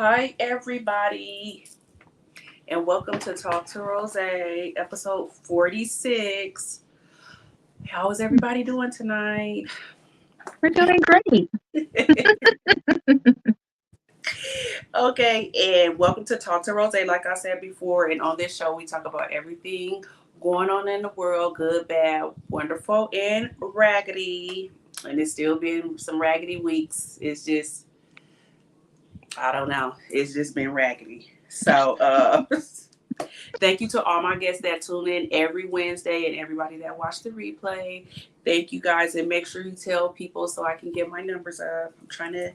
Hi, everybody, and welcome to Talk to Rozay, episode 46. How is everybody doing tonight? We're doing great. Okay, and welcome to Talk to Rozay, like I said before. And on this show, we talk about everything going on in the world good, bad, wonderful, and raggedy. And it's still been some raggedy weeks. It's just, I don't know, it's just been raggedy. So, thank you to all my guests that tune in every Wednesday and everybody that watched the replay. Thank you guys, and make sure you tell people so I can get my numbers up. I'm trying to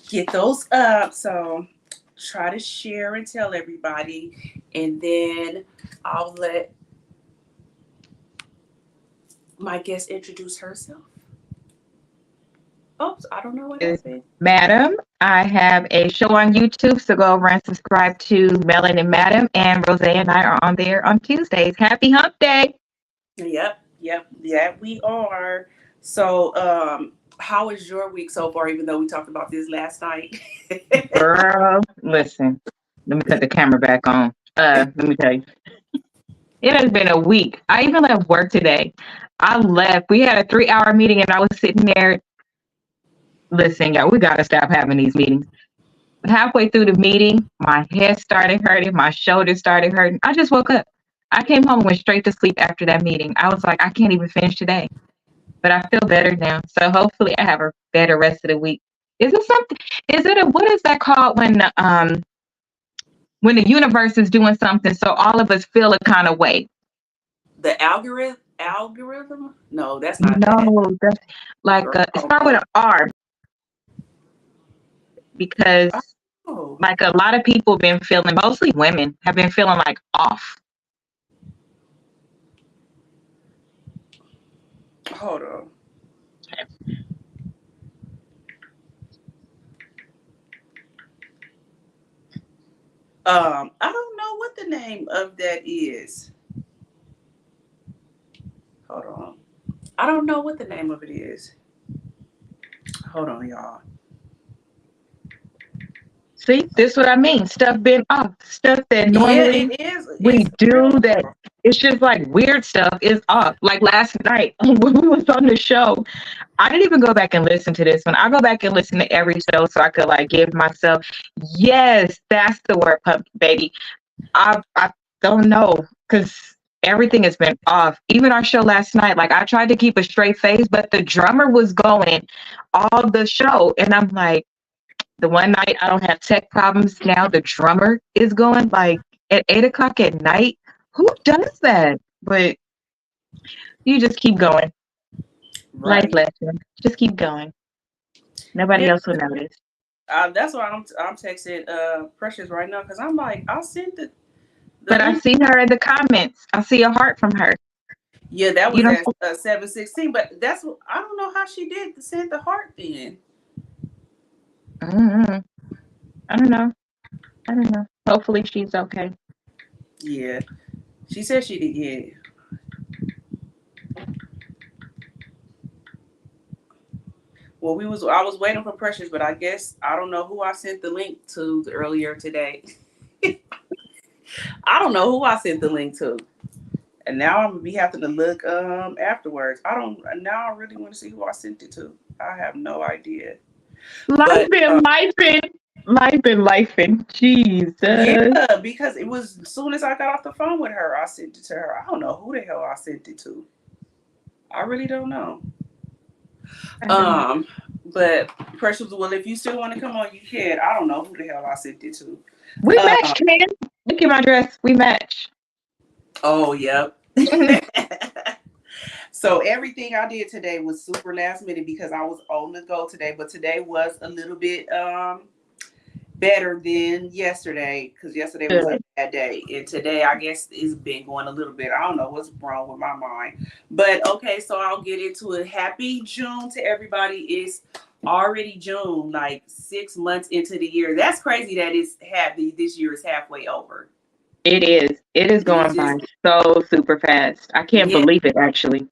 get those up, so try to share and tell everybody, and then I'll let my guest introduce herself. Oops, I don't know what Yes, happened. Madam, I have a show on YouTube, so go over and subscribe to Melon and Madam, and Rozay and I are on there on Tuesdays. Happy Hump Day. Yep, we are. So, how is your week so far? Even though we talked about this last night. Girl, listen, let me put the camera back on. Let me tell you, it has been a week. I even left work today. I left. We had a 3-hour meeting, and I was sitting there. Listen, y'all, we got to stop having these meetings. Halfway through the meeting, my head started hurting, my shoulders started hurting. I just woke up. I came home and went straight to sleep after that meeting. I was like, I can't even finish today, but I feel better now. So hopefully I have a better rest of the week. Is it something? Is it a what is that called when the universe is doing something so all of us feel a kind of way? The algorithm? No, that's not that. No, that's like Girl, I it don't starts with know. an R because Oh, like a lot of people been feeling, mostly women, have been feeling like off. hold on. I don't know what the name of that is. Hold on. I don't know what the name of it is. Hold on, y'all. See, this is what I mean. Stuff been off. Stuff that Yeah, normally it is. we It's do real. that it's just like weird stuff is off. Like last night when we was on the show, I didn't even go back and listen to this one. I go back and listen to every show so I could like give myself, yes, that's the word, pump, baby. I don't know because everything has been off. Even our show last night, like I tried to keep a straight face, but the drummer was going all the show, and I'm like, the one night I don't have tech problems. Now the drummer is going like at 8 o'clock at night. Who does that? But you just keep going. Life Right. lesson. Just keep going. Yeah, Nobody else will notice. that's why I'm texting Precious right now because I'm like I sent the But I link. see her in the comments. I see a heart from her. Yeah, that You was don't. at 7:16. But that's what I don't know how she did send the heart then. Mm, I don't know. I don't know. Hopefully she's okay. Yeah, she said she did. Yeah. Well, I was waiting for Precious, but I guess I don't know who I sent the link to earlier today. I don't know who I sent the link to. And now I'm gonna be having to look afterwards. I don't now I really want to see who I sent it to. I have no idea. Life But been life been life been life been yeah, Jesus. because it was as soon as I got off the phone with her, I sent it to her. I don't know who the hell I sent it to. I really don't know. I don't know. Um, but Precious, well, if you still want to come on, you can. I don't know who the hell I sent it to. We Uh, matched, man. Look at my dress. We match. oh, yep. So everything I did today was super last minute because I was on the go today. But today was a little bit better than yesterday because yesterday was a Good. bad day, and today I guess it's been going a little bit. I don't know what's wrong with my mind, but okay. So I'll get into it. Happy June to everybody. It's already June, like 6 months into the year. That's crazy that it's this year is halfway over. It is. It is It's going by just so super fast. I can't yeah, believe it actually.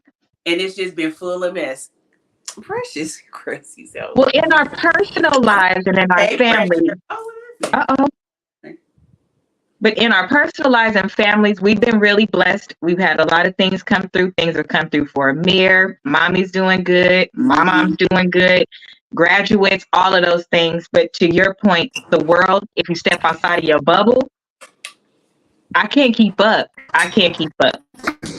and it's just been full of mess. Precious, crazy self. Well, in our personal lives and in our Hey, Precious. family, Oh, Uh-oh. But in our personal lives and families, we've been really blessed. We've had a lot of things come through. Things have come through for Amir. Mommy's doing good. My mom's doing good. Graduates, all of those things. But to your point, the world, if you step outside of your bubble, I can't keep up. I can't keep up.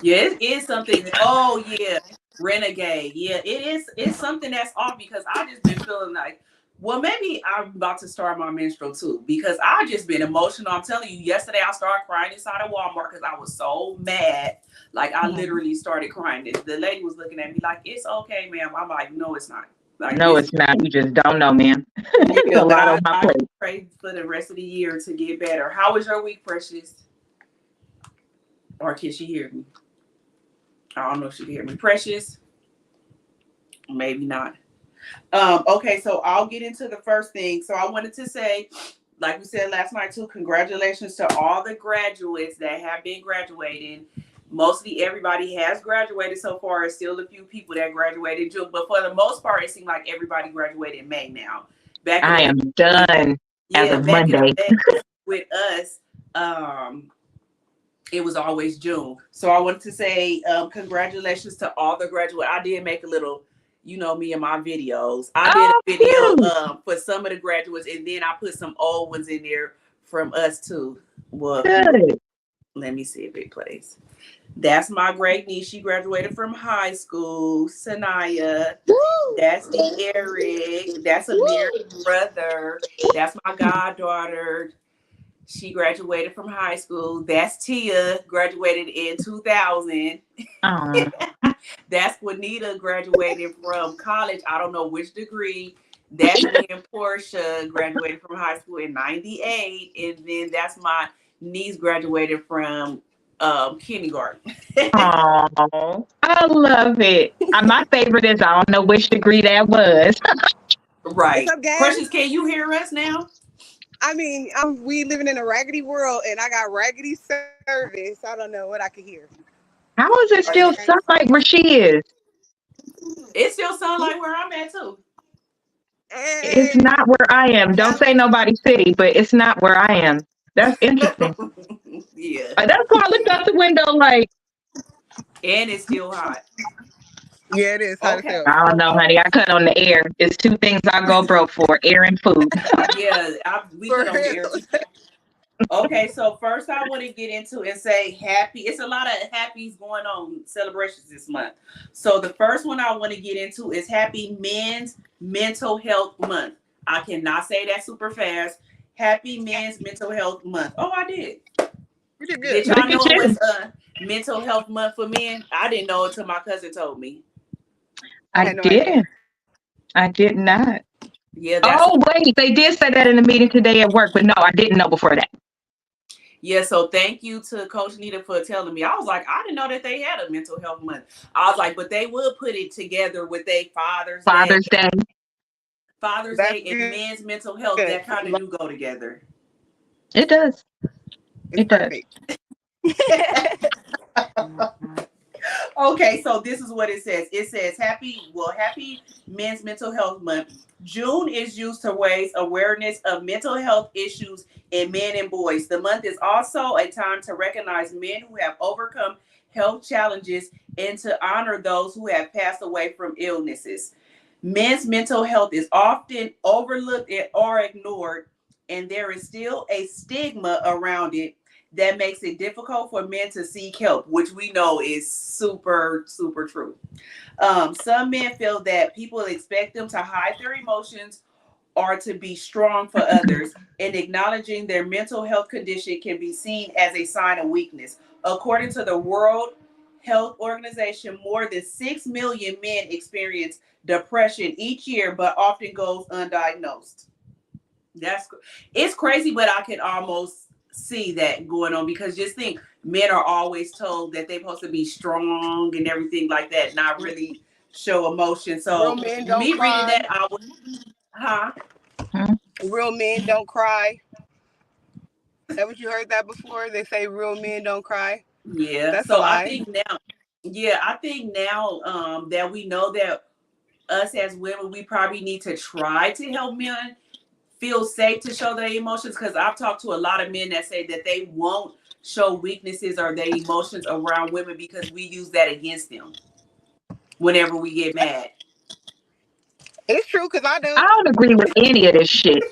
Yeah, it is something. Oh yeah, renegade. Yeah, it is. It's something that's off because I just been feeling like, well, maybe I'm about to start my menstrual too because I just been emotional. I'm telling you, yesterday I started crying inside of Walmart because I was so mad. Like I literally started crying. The lady was looking at me like, "It's okay, ma'am." I'm like, "No, it's not." Like No, this. it's not. You just don't know, man. It's Yeah, a but lot on my I plate. pray for the rest of the year to get better. How was your week, Precious? Or can she hear me? I don't know if she can hear me. Precious? Maybe not. Okay, so I'll get into the first thing. So I wanted to say, like we said last night too, congratulations to all the graduates that have been graduating. Mostly everybody has graduated so far. It's still a few people that graduated June, but for the most part, it seemed like everybody graduated in May now. Back in I the am day, done as yeah, of back in the Monday. day with us, it was always June. So I wanted to say congratulations to all the graduates. I did make a little, me and my videos. I did a Oh, video cute. for some of the graduates, and then I put some old ones in there from us too. Well, Good. let me see if it plays. That's my great niece. She graduated from high school. Sanaya. Woo! That's the Eric. That's Amir's brother. That's my goddaughter. She graduated from high school. That's Tia, graduated in 2000. Oh, That's Juanita, graduated from college. I don't know which degree. That's me and Portia, graduated from high school in 98. And then that's my niece, graduated from kindergarten. oh, I love it. My favorite is I don't know which degree that was. What's Right. up, gang? Precious, can you hear us now? I mean, we living in a raggedy world, and I got raggedy service. I don't know what I can hear. How is it Are you? still sunlight where she is? It still sounds like where I'm at too. It's Hey, not where I am. Don't say nobody's city, but it's not where I am. That's interesting. Yeah. That's why I looked out the window like, And it's still hot. yeah, it is hot as Okay. hell. I don't know, honey. I cut on the air. It's two things I go broke for: air and food. Yeah, we For cut on the real. air too. Okay, so first I want to get into and say happy. It's a lot of happies going on, celebrations this month. So the first one I want to get into is Happy Men's Mental Health Month. I cannot say that super fast. Happy Men's Mental Health Month. Oh, I did. You did Did good. Look y'all at know it you. was Mental Health Month for men? I didn't know until my cousin told me. I I had no idea. didn't. I did not. Yeah, that's Oh, wait. They did say that in the meeting today at work, but no, I didn't know before that. Yeah, so thank you to Coach Nita for telling me. I was like, I didn't know that they had a mental health month. I was like, but they will put it together with a Father's Day. Father's That's Day and good. men's mental health. That kind of do go together. It does. It's It does. perfect. Okay, so this is what it says. It says happy Men's Mental Health Month. June is used to raise awareness of mental health issues in men and boys. The month is also a time to recognize men who have overcome health challenges and to honor those who have passed away from illnesses. Men's mental health is often overlooked or ignored, and there is still a stigma around it that makes it difficult for men to seek help, which we know is super, super true. Some men feel that people expect them to hide their emotions or to be strong for others, and acknowledging their mental health condition can be seen as a sign of weakness. According to the World Health Organization, more than 6 million men experience depression each year, but often goes undiagnosed. That's it's crazy, but I can almost see that going on because just think men are always told that they're supposed to be strong and everything like that, not really show emotion. Real So men don't me reading cry. that, I was, huh? Hmm. Real men don't cry. Haven't you heard that before? They say real men don't cry. Yeah. That's a So I lie. think now, yeah, I think now that we know that us as women, we probably need to try to help men feel safe to show their emotions? Because I've talked to a lot of men that say that they won't show weaknesses or their emotions around women because we use that against them whenever we get mad. It's true because I I do. don't agree with any of this shit.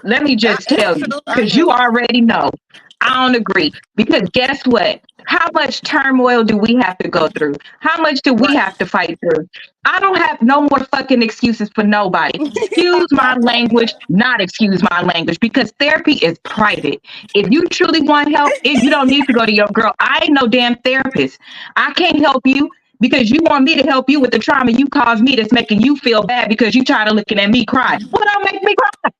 Let me just It's tell you, true. I because you do. already know. I don't agree. Because guess what? How much turmoil do we have to go through? How much do we Right. have to fight through? I don't have no more fucking excuses for nobody. Excuse my language, not excuse my language, because therapy is private. If you truly want help, you don't need to go to your girl. I ain't no damn therapist. I can't help you because you want me to help you with the trauma you caused me that's making you feel bad because you tired of looking at me cry. Well, don't make me cry.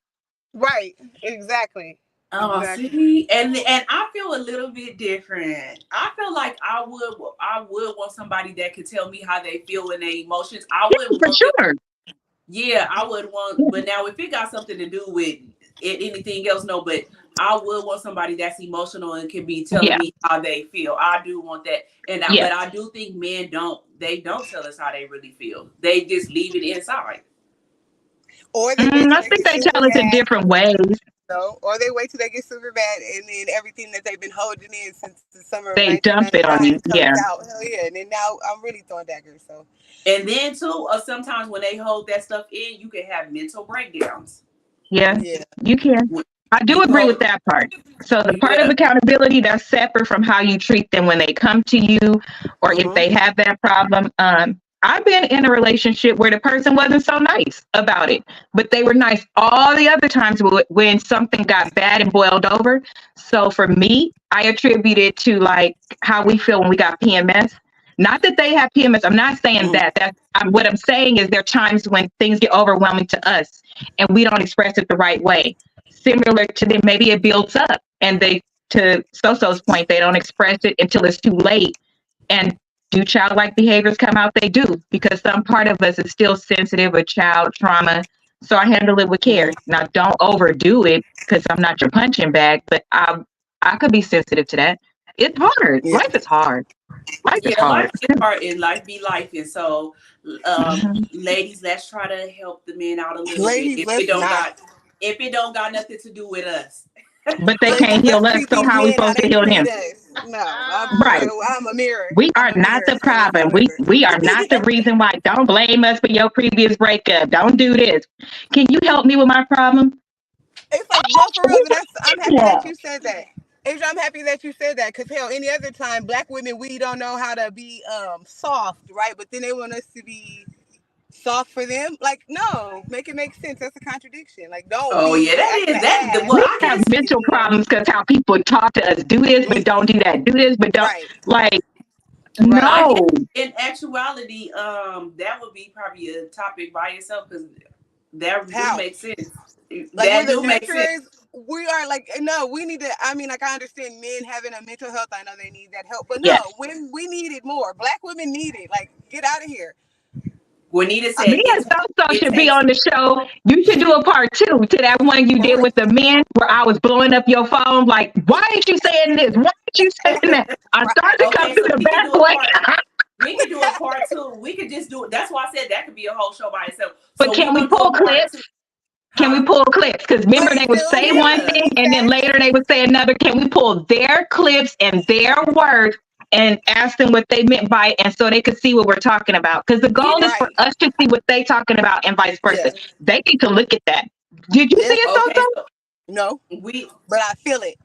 Right. Exactly. Oh, Exactly. see, and I feel a little bit different. I feel like I would want somebody that could tell me how they feel and their emotions. I wouldn't For want them. sure. Yeah, I would want. But now, if it got something to do with anything else, no. But I would want somebody that's emotional and can be telling Yeah. me how they feel. I do want that, Yeah. but I do think men don't. They don't tell us how they really feel. They just leave it inside. Or they wait till I they think get they super tell us in bad. different ways. No, or they wait till they get super bad, and then everything that they've been holding in since the summer of They dump it on you. 1999 comes Yeah. out. Hell yeah! And then now I'm really throwing daggers. So And then too, sometimes when they hold that stuff in, you can have mental breakdowns. Yeah. yeah, You can. When I do you agree with hold, that part. So the part of yeah. accountability that's separate from how you treat them when they come to you or if hmm they have that problem. I've been in a relationship where the person wasn't so nice about it, but they were nice all the other times when something got bad and boiled over. So for me, I attribute it to like how we feel when we got PMS. Not that they have PMS. I'm not saying Mm. that. What I'm saying is there are times when things get overwhelming to us and we don't express it the right way. Similar to them, maybe it builds up and they, to Soso's point, they don't express it until it's too late. And do childlike behaviors come out? They do, because some part of us is still sensitive with child trauma. So I handle it with Mm. care. Now, don't overdo it because I'm not your punching bag, but I could be sensitive to that. It's hard. yeah. Life is hard. Life is Yeah, hard. life is hard and life be life. And so, Mhm. ladies, let's try to help the men out a little bit. Ladies, let's not. If it don't got nothing to do with us. But they Ladies, can't heal let's us. treat So these how are we men how supposed to they heal treat them? us. No, Right. I'm a mirror. We I'm are a not mirror, the so let's problem. not mirror. We are not the reason why. Don't blame us for your previous breakup. Don't do this. Can you help me with my problem? It's like, no, for real. I'm happy Yeah. that you said that. Asia, I'm happy that you said that because hell, any other time, black women we don't know how to be soft, right? But then they want us to be soft for them. Like, no, make it make sense. That's a contradiction. Like, don't Oh yeah, be that acting is an that. ass. Well, We I have guess mental problems because how people talk to us. Do this, but don't do that. Do this, but don't. Right, Like, right. I guess no. in actuality, that would be probably a topic by itself because that do How? make sense. Like, we're That the do make sense. nurturers. We are like, no, we need to. I mean, like, I understand men having a mental health. I know they need that help, but Yes. no, when we need it more. Black women need it. Like, get out of here. Juanita Uh, said Me and Soso it should be takes. on the show. You should do a part two to that one you did with the men where I was blowing up your phone. Like, why ain't you saying this? Why ain't you saying that? I started to right. come Okay, to so the we can back do a way. part. We could do a part two. We could just do it. That's why I said that could be a whole show by itself. But So we're can we gonna do pull a part two, clips? Can we huh? pull clips? Because remember, they Please would do. say one Yeah. thing Key and then facts. later they would say another. Can we pull their clips and their words and ask them what they meant by it and so they could see what we're talking about? Because the Yeah. goal is for Right. us to see what they talking about and vice versa. Yeah. They need to look at that. Did you see Yeah. it, Okay. Soso? So No, we but I feel it.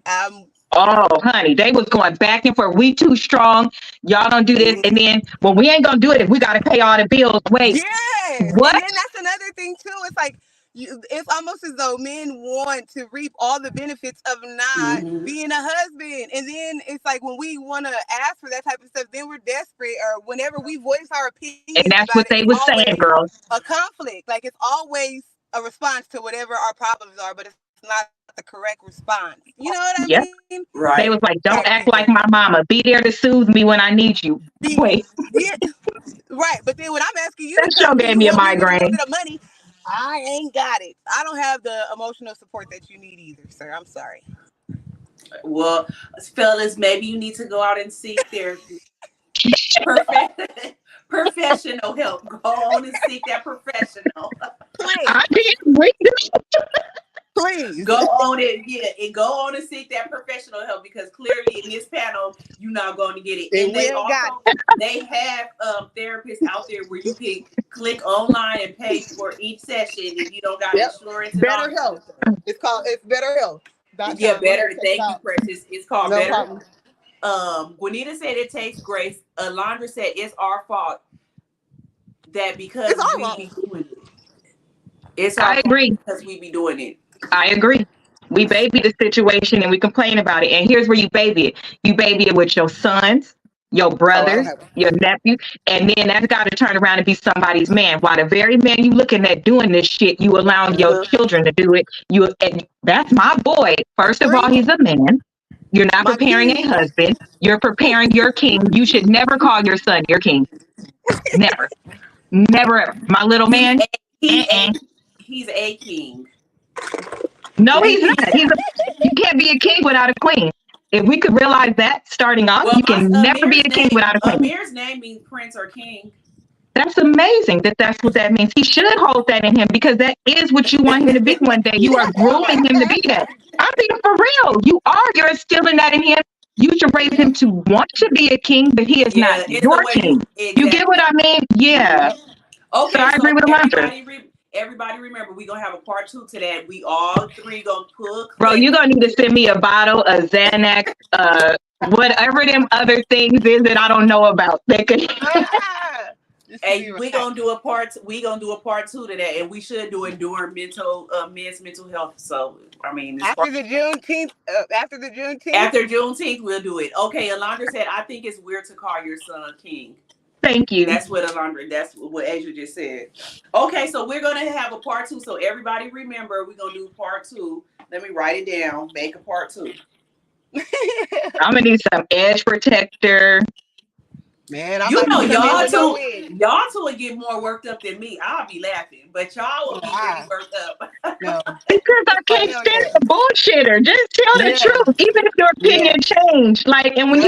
Oh, honey, they was going back and forth. We too strong. Y'all don't do this. Mhm. And then, well, we ain't gonna do it if we gotta pay all the bills. Wait, Yes, and what? then that's another thing too. It's like it's almost as though men want to reap all the benefits of not hmm being a husband, and then it's like when we want to ask for that type of stuff, then we're desperate. Or whenever we voice our And opinions that's about what it, they it's was saying, always girl. a conflict. Like it's always a response to whatever our problems are, but it's not the correct response. You know what I Yep. mean? They right. was like, Got don't to be act like careful. my mama. Be there to soothe me when I need you. Be Wait, yeah, right. But then when I'm asking you that to show come, can gave you me a help me with a little migraine. bit of money? I ain't got it. I don't have the emotional support that you need either, sir. I'm sorry. Well, fellas, maybe you need to go out and seek therapy. Profe- professional help. Go on and seek that professional. Please, I did. We please. go on it, and go on and seek that professional help because clearly in this panel you're not going to get it. And we they ain't got also they have therapists out there where you can click online and pay for each session if you don't got insurance and all Better that Health. stuff. It's Better Health. Yeah, Go ahead, better. check it Thank you, out. Precious. It's called No Better. problem. Juanita said it takes grace. Alondra said it's our fault that because It's all we wrong. be doing it. It's our I fault agree. because we be doing it. I agree. We baby the situation and we complain about it. And here's where you baby it. You baby it with your sons, your Oh, I don't brothers, have it. your nephew, and then that's got to turn around and be somebody's man. While the very man you looking at doing this shit, you allowing your children to do it. And that's my boy. First of all, Preach. he's a man. You're not My preparing a king. husband. You're preparing your king. You should never call your son your king. Never. Never ever. My little He's man. a, he Uh-uh. a, he's a king. No, he's Thank you. not. You can't be a king without a queen. If we could realize that starting off, Well, you my can never be a king without a queen. Amir's name means prince or king. That's amazing that that's what that means. He should hold that in him because that is what you want him to be one day. You are grooming him to be that. I'm being for real. You are. You're instilling that in him. You should raise him to want to be a king, but he is not Yeah, it's the your way king. You get what I mean? Yeah. So Okay, I so agree with Alondra. everybody remember, we're going to have a part 2 to that. We all three going to pull Bro, clips. you're going to need to send me a bottle of Xanax, whatever them other things is that I don't know about. That could... Hey, we're gonna do a part 2 to that, and we should do it during men's mental health. So I mean, after the Juneteenth, after Juneteenth, we'll do it. Okay, Alondra said, I think it's weird to call your son king. Thank you. That's what Asia just said. Okay, so we're gonna have a part 2. So everybody remember, we're gonna do part 2. Let me write it down. Make a part 2. I'm gonna need some edge protector. Man, y'all two would get more worked up than me. I'll be laughing, but y'all will be really worked up. No. Because I can't stand the bullshitter. Just tell the truth, even if your opinion changed. Like, and when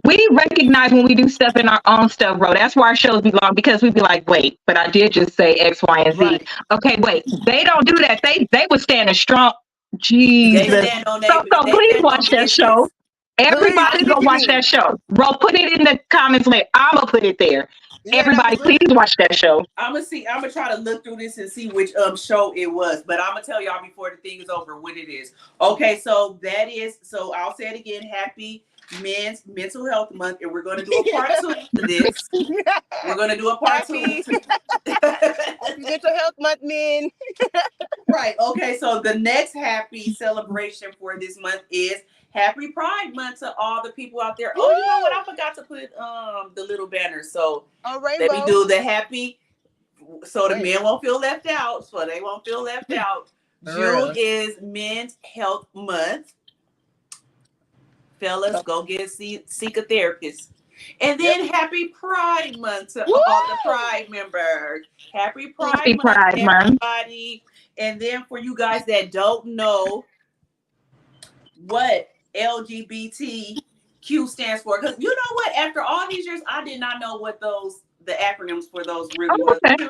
we recognize when we do stuff in our own stuff, bro. That's why our shows be long because we be like, wait, but I did just say X, Y, and Z. Right. Okay, wait, they don't do that. They would stand a strong. Jesus. They stand on so please watch that show. Everybody's gonna watch that show. Bro, put it in the comments later. I'm gonna put it there. Yeah, everybody, please watch that show. I'm gonna try to look through this and see which show it was, but I'm gonna tell y'all before the thing is over what it is. Okay, so I'll say it again. Happy Men's Mental Health Month, and we're gonna do a part 2 to this. We're gonna do a part 2. Happy Mental Health Month, men. Right. Okay. So the next happy celebration for this month is Happy Pride Month to all the people out there. Oh, you know what? I forgot to put the little banner. So let me do the happy, so the men won't feel left out. So they won't feel left out. June is Men's Health Month. Fellas, go seek a therapist. And then Happy Pride Month to all the Pride members. Happy Pride Month, everybody. And then for you guys that don't know what LGBTQ stands for, because you know what? After all these years, I did not know what the acronyms for those really was. Okay.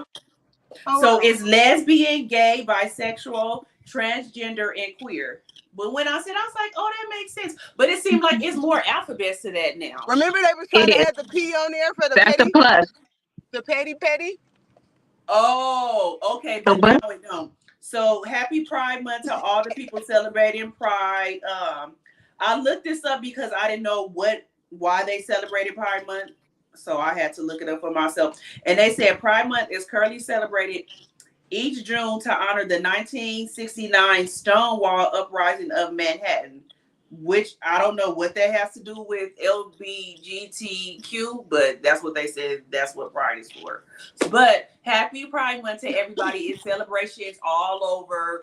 So it's lesbian, gay, bisexual, transgender, and queer. But when I said, I was like, oh, that makes sense. But it seemed like it's more alphabets to that now. Remember they were trying to add the P on there for the That's petty? The plus. The petty? Oh, okay. But now we don't. So happy Pride Month to all the people celebrating Pride. I looked this up because I didn't know why they celebrated Pride Month. So I had to look it up for myself. And they said Pride Month is currently celebrated each June to honor the 1969 Stonewall Uprising of Manhattan, which I don't know what that has to do with LGBTQ, but that's what they said. That's what Pride is for. But happy Pride Month to everybody. It's celebrations all over.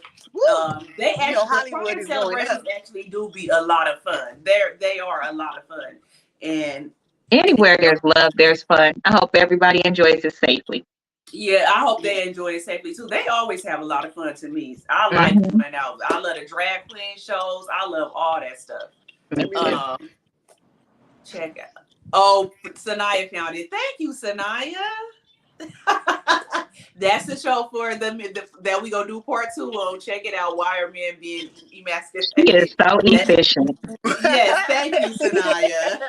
They actually, Pride celebrations actually do be a lot of fun. They are a lot of fun. And anywhere there's love, there's fun. I hope everybody enjoys it safely. Yeah, I hope they enjoy it safely too. They always have a lot of fun to me. I like going out. I love the drag queen shows. I love all that stuff. Check out. Oh, Sanaya found it. Thank you, Sanaya. That's the show for that we gonna do part 2 on. Check it out. Why are men being She is emasculated? so efficient. Yes, thank you, Sanaya.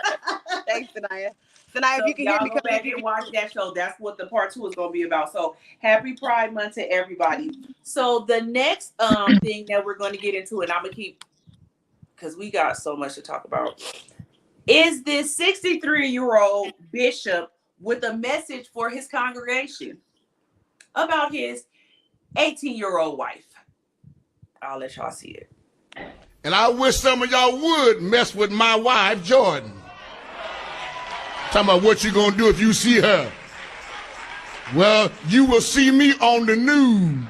Thanks, Sanaya. Sanaya, if So you can hear y'all me, go come back in. and watch that show. That's what the part 2 is gonna be about. So happy Pride Month to everybody. So the next thing that we're gonna get into, and I'm gonna keep because we got so much to talk about, is this 63-year-old bishop with a message for his congregation about his 18-year-old wife. I'll let y'all see it. And I wish some of y'all would mess with my wife, Jordan. Talking about what you gonna do if you see her. Well, you will see me on the news.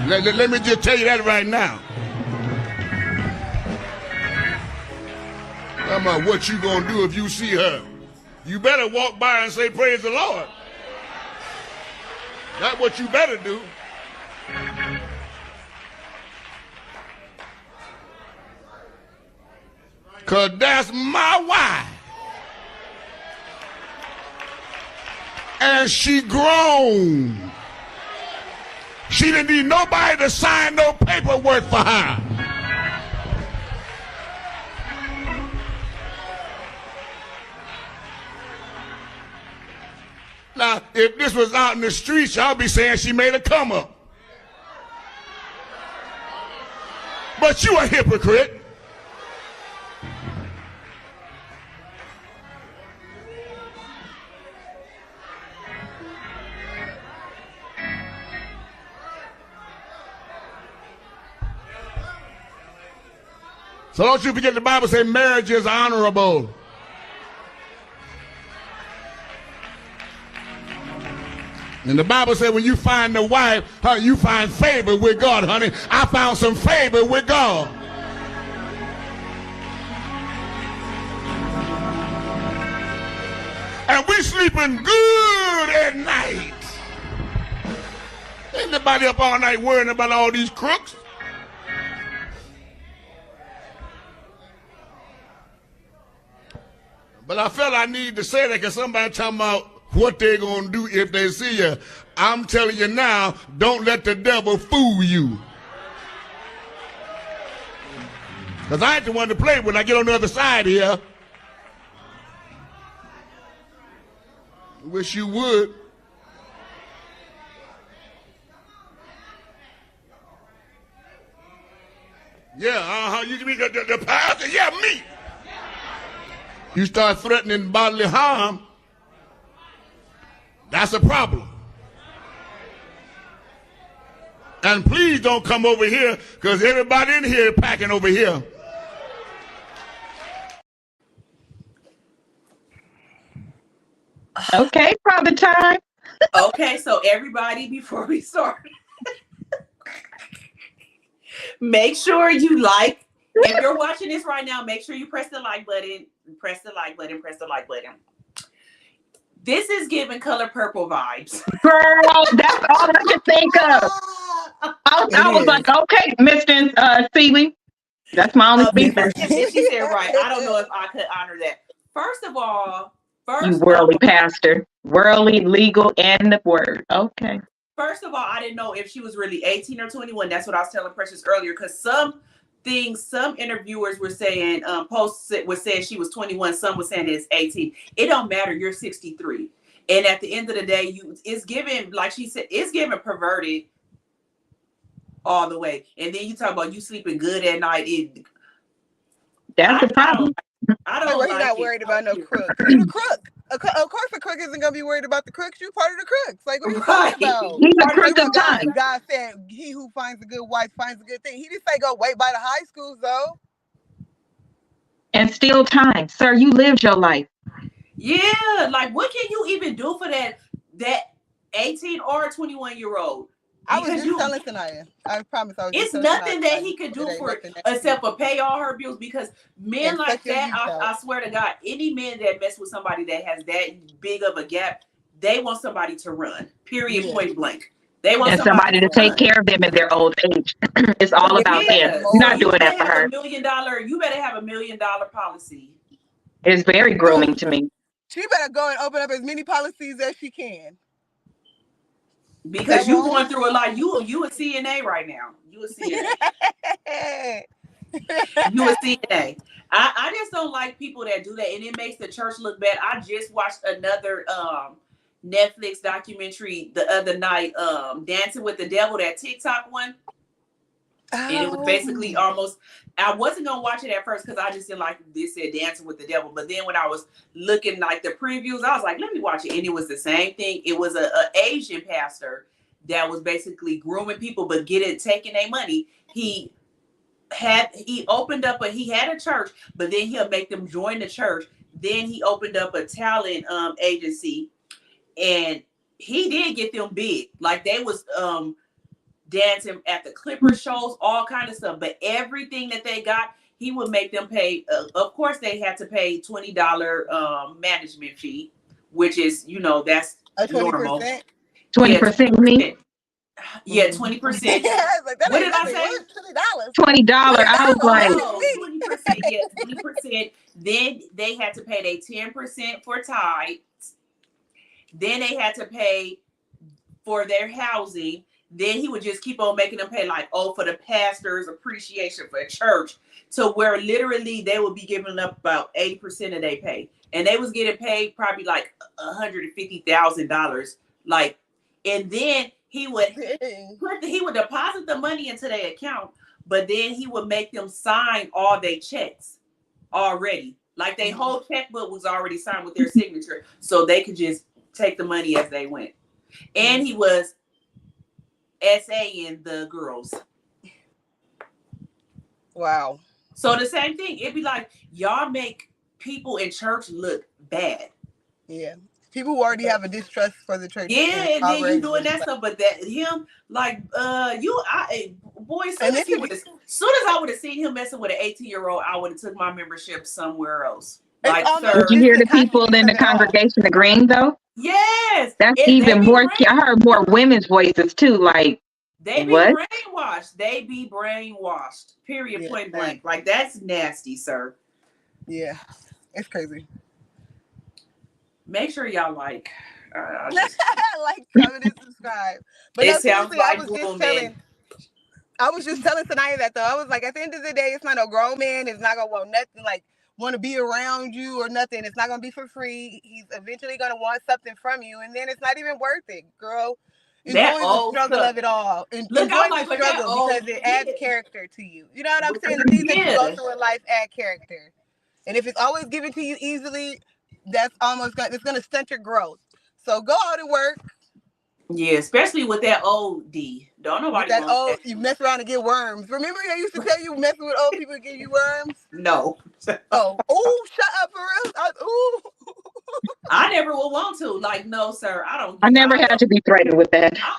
Let me just tell you that right now. Talking about what you gonna do if you see her. You better walk by and say, praise the Lord. That's what you better do. Because that's my wife. And she grown. She didn't need nobody to sign no paperwork for her. Now, if this was out in the streets, y'all be saying she made a come up. But you a hypocrite. So don't you forget the Bible says marriage is honorable. And the Bible said when you find the wife, you find favor with God, honey. I found some favor with God. And we sleeping good at night. Ain't nobody up all night worrying about all these crooks. But I felt I need to say that because somebody talking about what they're going to do if they see you. I'm telling you now, don't let the devil fool you. Because I ain't the one to play when I get on the other side here. Wish you would. Yeah, you can be the pastor. Yeah, me. You start threatening bodily harm, that's a problem. And please don't come over here because everybody in here is packing over here. Okay, Father Time. Okay, so everybody, before we start, make sure you like. If you're watching this right now, make sure you press the like button. Press the like button. Press the like button. This is giving Color Purple vibes. Girl, that's all I could think of. I was like, okay, Mr. Seeley. That's my only speaker. She said right. I don't know if I could honor that. First of all, you worldly pastor. Worldly, legal, and the word. Okay. First of all, I didn't know if she was really 18 or 21. That's what I was telling Precious earlier. Because some interviewers were saying, posts were saying she was 21. Some were saying it's 18. It don't matter. You're 63. And at the end of the day, it's given, like she said, it's given perverted all the way. And then you talk about you sleeping good at night. That's the problem. I don't like he's not worried about no crook. You the crook. Of course, a crook isn't gonna be worried about the crooks. You part of the crooks. Like, what are you talking about? He's a crook of time. God said, "He who finds a good wife finds a good thing." He didn't say go wait by the high schools though. And still time, sir. You lived your life. Yeah, like what can you even do for that 18 or 21-year-old? I was just telling Sanaya. I promise I was it's just nothing that he could do for it except for pay all her bills because men like that, I swear to God, any man that mess with somebody that has that big of a gap, they want somebody to run. Period. Point blank. They want somebody to take care of them in their old age. It's all about them. You're not doing that for her. You better have $1 million policy. It's very grooming to me. She better go and open up as many policies as she can. Because you going through a lot. You a CNA right now. You a CNA. You a CNA. I just don't like people that do that, and it makes the church look bad. I just watched another Netflix documentary the other night, Dancing with the Devil, that TikTok one. And it was basically almost, I wasn't gonna watch it at first because I just didn't like this said Dancing with the Devil. But then when I was looking like the previews, I was like, let me watch it. And it was the same thing. It was a Asian pastor that was basically grooming people but taking their money. He had a church, but then he'll make them join the church. Then he opened up a talent agency, and he did get them big. Like they was dancing at the Clipper shows, all kind of stuff. But everything that they got, he would make them pay. Of course, they had to pay $20 management fee, which is, that's a 20%? normal. 20% me. Yeah, 20%. Like, what did I say? $20. I was like, 20%. Yeah, 20%. Then they had to pay their 10% for tithes. Then they had to pay for their housing. Then he would just keep on making them pay, like, for the pastor's appreciation for church, to where literally they would be giving up about 80% of their pay. And they was getting paid probably like $150,000. Like, and then he would deposit the money into their account, but then he would make them sign all their checks already. Like their whole checkbook was already signed with their signature, so they could just take the money as they went. And he was SAing the girls. Wow. So the same thing. It'd be like, y'all make people in church look bad. Yeah. People who already have a distrust for the church. Yeah, and then you doing that stuff, but that him, like, soon as I would have seen him messing with an 18-year-old, I would have took my membership somewhere else. Like, did you hear the people in the congregation agreeing though? Yes, that's even more. I heard more women's voices too. Like, they be brainwashed. They be brainwashed. Period. Yeah, point blank. Like, that's nasty, sir. Yeah, it's crazy. Make sure y'all like, comment, and subscribe. But it sounds like I was just telling Sanaya that though. I was like, at the end of the day, it's not a grown man. It's not gonna want nothing, like want to be around you or nothing. It's not gonna be for free. He's eventually gonna want something from you, and then it's not even worth it, girl. Enjoy the struggle of it all. Enjoy the struggle because it adds character to you. You know what I'm saying? The things that you go through in life add character. And if it's always given to you easily, that's it's gonna stunt your growth. So go out and work. Yeah, especially with that old D. Don't nobody want that. You mess around and get worms. Remember they used to tell you messing with old people give you worms? No. Shut up for real. I never would want to. Like, no, sir. I never had to be threatened with that. I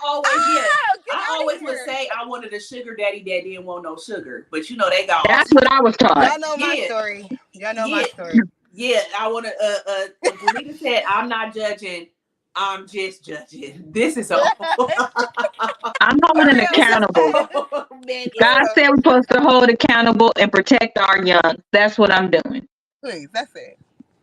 always would say I wanted a sugar daddy that didn't want no sugar. But they got that's what I was taught. Y'all know my story. My story. Yeah, I want to Bonita said, I'm not judging. I'm just judging. This is all. I'm holding accountable. God said we're supposed to hold accountable and protect our young. That's what I'm doing. Please, that's it.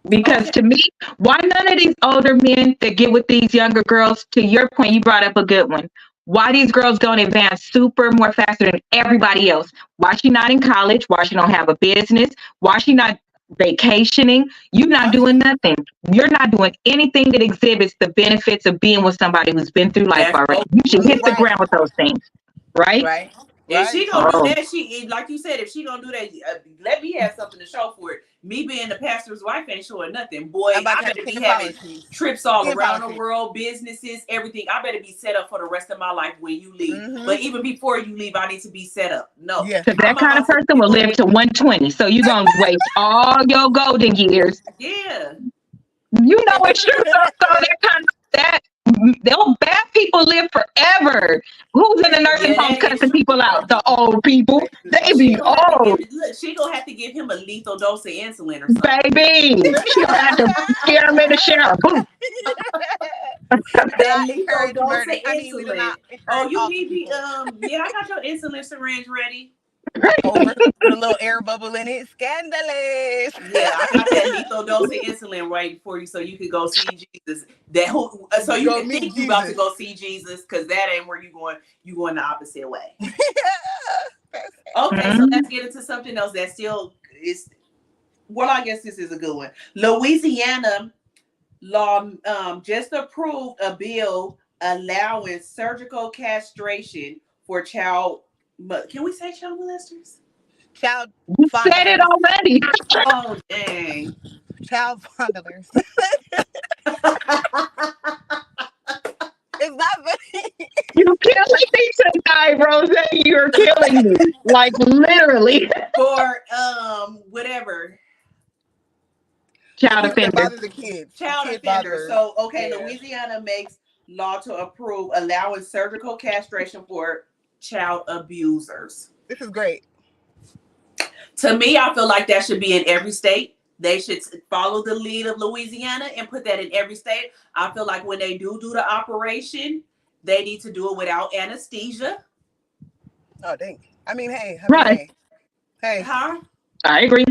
Because to me, why none of these older men that get with these younger girls, to your point, you brought up a good one. Why these girls don't advance more faster than everybody else? Why she not in college? Why she don't have a business? Why she not vacationing? You're not doing nothing. You're not doing anything that exhibits the benefits of being with somebody who's been through life already. You should hit the ground with those things, right? Right. If she gonna do that, she, like you said, if she gonna do that, let me have something to show for it. Me being the pastor's wife ain't showing nothing. Boy, I better be having trips all around the world, businesses, everything. I better be set up for the rest of my life when you leave. Mm-hmm. But even before you leave, I need to be set up. No. Because that kind of person will live to 120. So you're going to waste all your golden years. Yeah. You know it's true. So those bad people live forever. Who's in the nursing home cussing people out? The old people. They be old. She gonna have to give him a lethal dose of insulin or something. Baby, she gonna have to scare him in the shower. Boom. That lethal dose of insulin. Oh, you need the I got your insulin syringe ready. Over. Put a little air bubble in it. Scandalous. Yeah, I got that lethal dose of insulin waiting for you, so you could go see Jesus. So you Go can meet think you about to Jesus. go see Jesus, because that ain't where you going. You going the opposite way. That's Okay, so Mhm. let's get into something else that still is. Well, I guess this is a good one. Louisiana law just approved a bill allowing surgical castration for child. Can we say child molesters? child You said it fondlers. already. Oh dang! Child fondlers. It's not very. You're killing me tonight, Rose. You're killing me. Like literally. For whatever The Child people that offender. bother the kids. The child kid offender. botherers. So okay, Yeah. Louisiana makes law to approve allowing surgical castration for child abusers. This is great. To me, I feel like that should be in every state. They should follow the lead of Louisiana and put that in every state. I feel like when they do the operation, they need to do it without anesthesia. Oh, dang. I mean, hey. Right. Hey. Huh? I agree.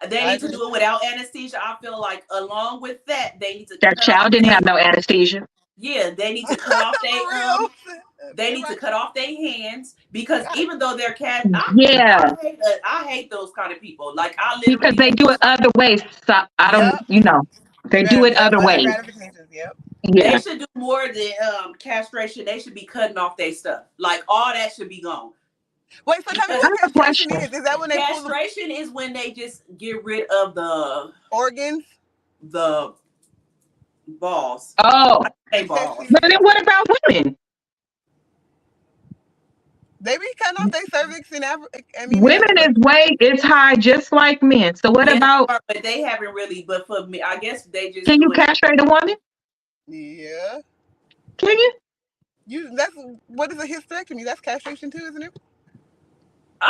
They I need to agree. do it without anesthesia. I feel like along with that, they need to That cut off child didn't their, have no anesthesia. yeah, they need to cut off For their real. they They need to right. cut off their hands, because God. even though they're cast, Yeah. I hate those kind of people. Like I Because literally they hate do those. it other ways. So I don't, Yep. they do it other Other ways. gratifications. Yep. They Yeah. should do more than castration. They should be cutting off their stuff. Like all that should be gone. Wait, so tell me Because I what have a castration question. is. Is that when they pull the castration is when they just get rid of organs? the balls. Oh, Hey balls. but then what about women? They be cutting off their cervix in Africa. I mean, in Women other is way, it's high just like men. So what Yeah, about, but they haven't really. But for me, I guess they just can you do it. castrate a woman? yeah. Can you? That's what is a hysterectomy? That's castration too, isn't it?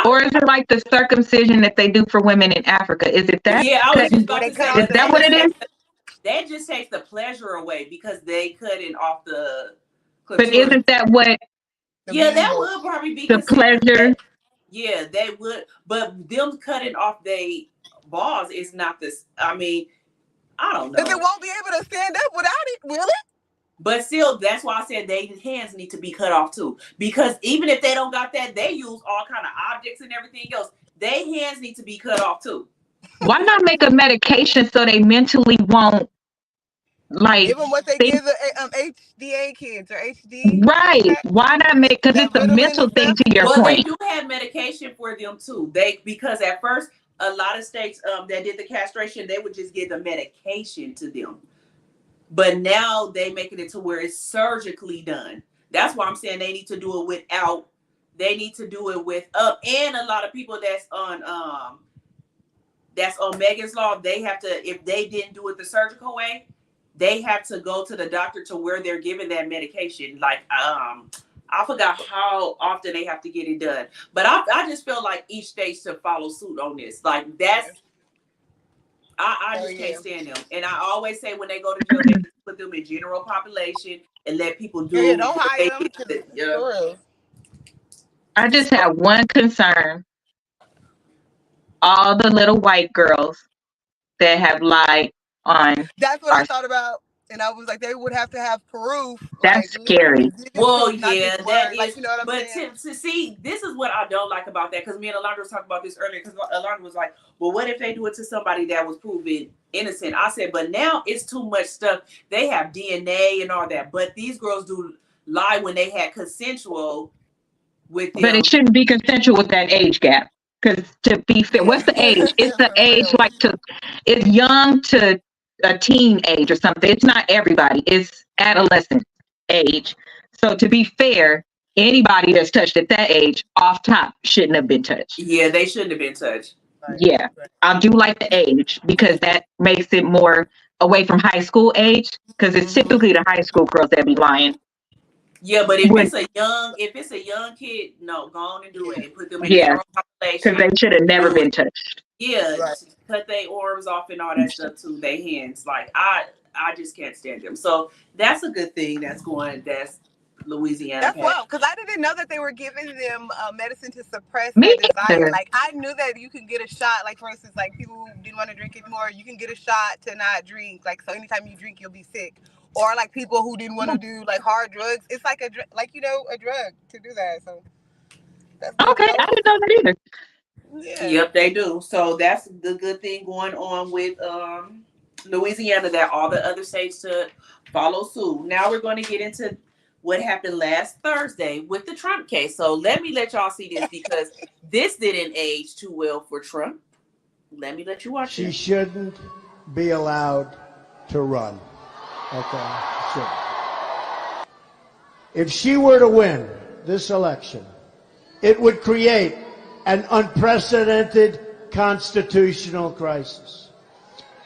Or is it like the circumcision that they do for women in Africa? Is it that? Yeah, I was just Where about they to cut say off Is that. that what it is? That just takes the pleasure away, because they cutting off the But clitoris. isn't that what Yeah, that beanbag. would probably be the considered. pleasure? Yeah, they would. But them cutting off their balls is not this. I mean, I don't Because it know. won't be able to stand up without it, will it? But still, that's why I said their hands need to be cut off too. Because even if they don't got that, they use all kind of objects and everything else. Their hands need to be cut off too. Why not make a medication so they mentally won't like Give them what they think give the HDA kids or HD. right? Why not make, because That it's a Ritalin mental and thing stuff. to your Well, they point. do have medication for them too. Because at first a lot of states that did the castration, they would just give the medication to them. But now they making it to where it's surgically done. That's why I'm saying they need to do it without. They need to do it with and a lot of people that's on Megan's Law, they have to, if they didn't do it the surgical way, they have to go to the doctor to where they're given that medication. Like I forgot how often they have to get it done. But I just feel like each state should follow suit on this. Like that's I just can't stand them. And I always say when they go to jail, they need to put them in general population and let people do Yeah, don't what they hire them. need. Yeah. For real. I just have one concern. All the little white girls that have lied on That's what I our, thought about. And I was like, they would have to have proof. that's Like, scary. Well, proof, not yeah, just that word. is. Like, you know what I'm But saying? to see, this is what I don't like about that, because me and Alondra was talking about this earlier. Because Alondra was like, "Well, what if they do it to somebody that was proven innocent?" I said, "But now it's too much stuff. They have DNA and all that, but these girls do lie when they had consensual with them." But it shouldn't be consensual with that age gap. Because to be fair, what's the age? It's the For age real. like it's young to a teen age or something. It's not everybody. It's adolescent age. So to be fair, anybody that's touched at that age off top shouldn't have been touched. Yeah, they shouldn't have been touched. Right. Yeah. I do like the age because that makes it more away from high school age. Because it's typically the high school girls that be lying. Yeah, but if When- it's a young kid, no, go on and do it and put them in Yeah. general Because population. they should have never been touched. Yeah, Right. cut their arms off and all that stuff too. Their hands, like I just can't stand them. So that's a good thing. That's Louisiana That's patch. well, because I didn't know that they were giving them medicine to suppress Me that desire. either. Like I knew that you can get a shot. Like for instance, like people who didn't want to drink anymore, you can get a shot to not drink. Like so, anytime you drink, you'll be sick. Or like people who didn't want to do like hard drugs, it's like like a drug to do that. So that's good to Okay, know. I didn't know that either. Yeah. Yep, they do. So that's the good thing going on with Louisiana, that all the other states to follow suit. Now we're going to get into what happened last Thursday with the Trump case. So let y'all see this, because this didn't age too well for Trump. Let me let you watch She it. shouldn't be allowed to run. Okay? Shouldn't. If she were to win this election, it would create an unprecedented constitutional crisis.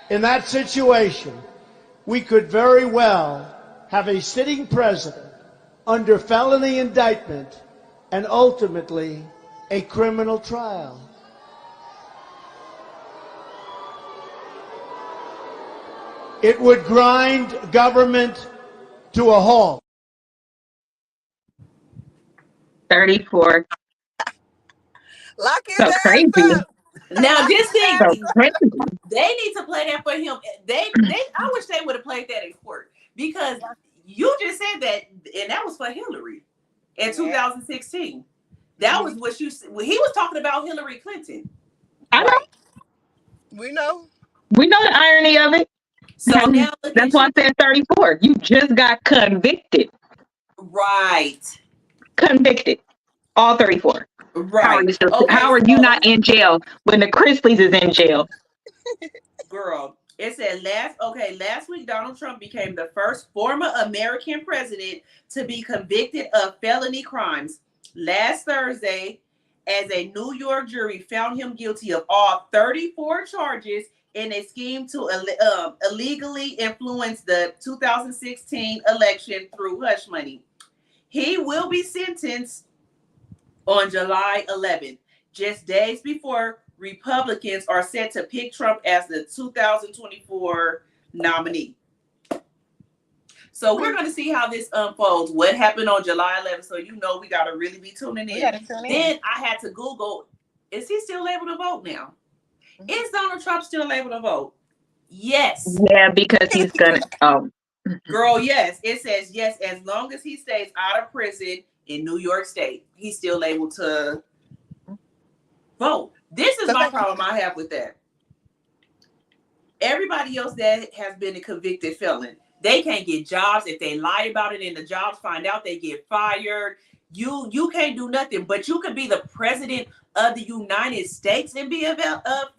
In that situation, we could very well have a sitting president under felony indictment and ultimately a criminal trial. It would grind government to a halt. 34. Lock his So ass crazy. up. Now Lock this his thing, ass So up. crazy. they need to play that for him. I wish they would have played that in court, because you just said that, and that was for Hillary in 2016. That was what he was talking about Hillary Clinton. I know. Right. We know. We know the irony of it. So now look That's at why you. I said 34. You just got convicted. Right. Convicted. All 34. Right. How Okay, are you so not in jail when the Chrisleys is in jail? girl, it said last week Donald Trump became the first former American president to be convicted of felony crimes. Last Thursday, as a New York jury found him guilty of all 34 charges in a scheme to illegally influence the 2016 election through hush money. He will be sentenced on July 11th, just days before Republicans are set to pick Trump as the 2024 nominee. So we're going to see how this unfolds. What happened on July 11th? So we got to really be tuning in. Then I had to Google, is he still able to vote now? Is Donald Trump still able to vote? Yes. Yeah, because he's gonna. Oh, Girl, yes. It says yes, as long as he stays out of prison in New York State, he's still able to vote. This is my problem I have with that. Everybody else that has been a convicted felon, they can't get jobs. If they lie about it and the jobs find out, they get fired. You can't do nothing, but you could be the president of the United States and be a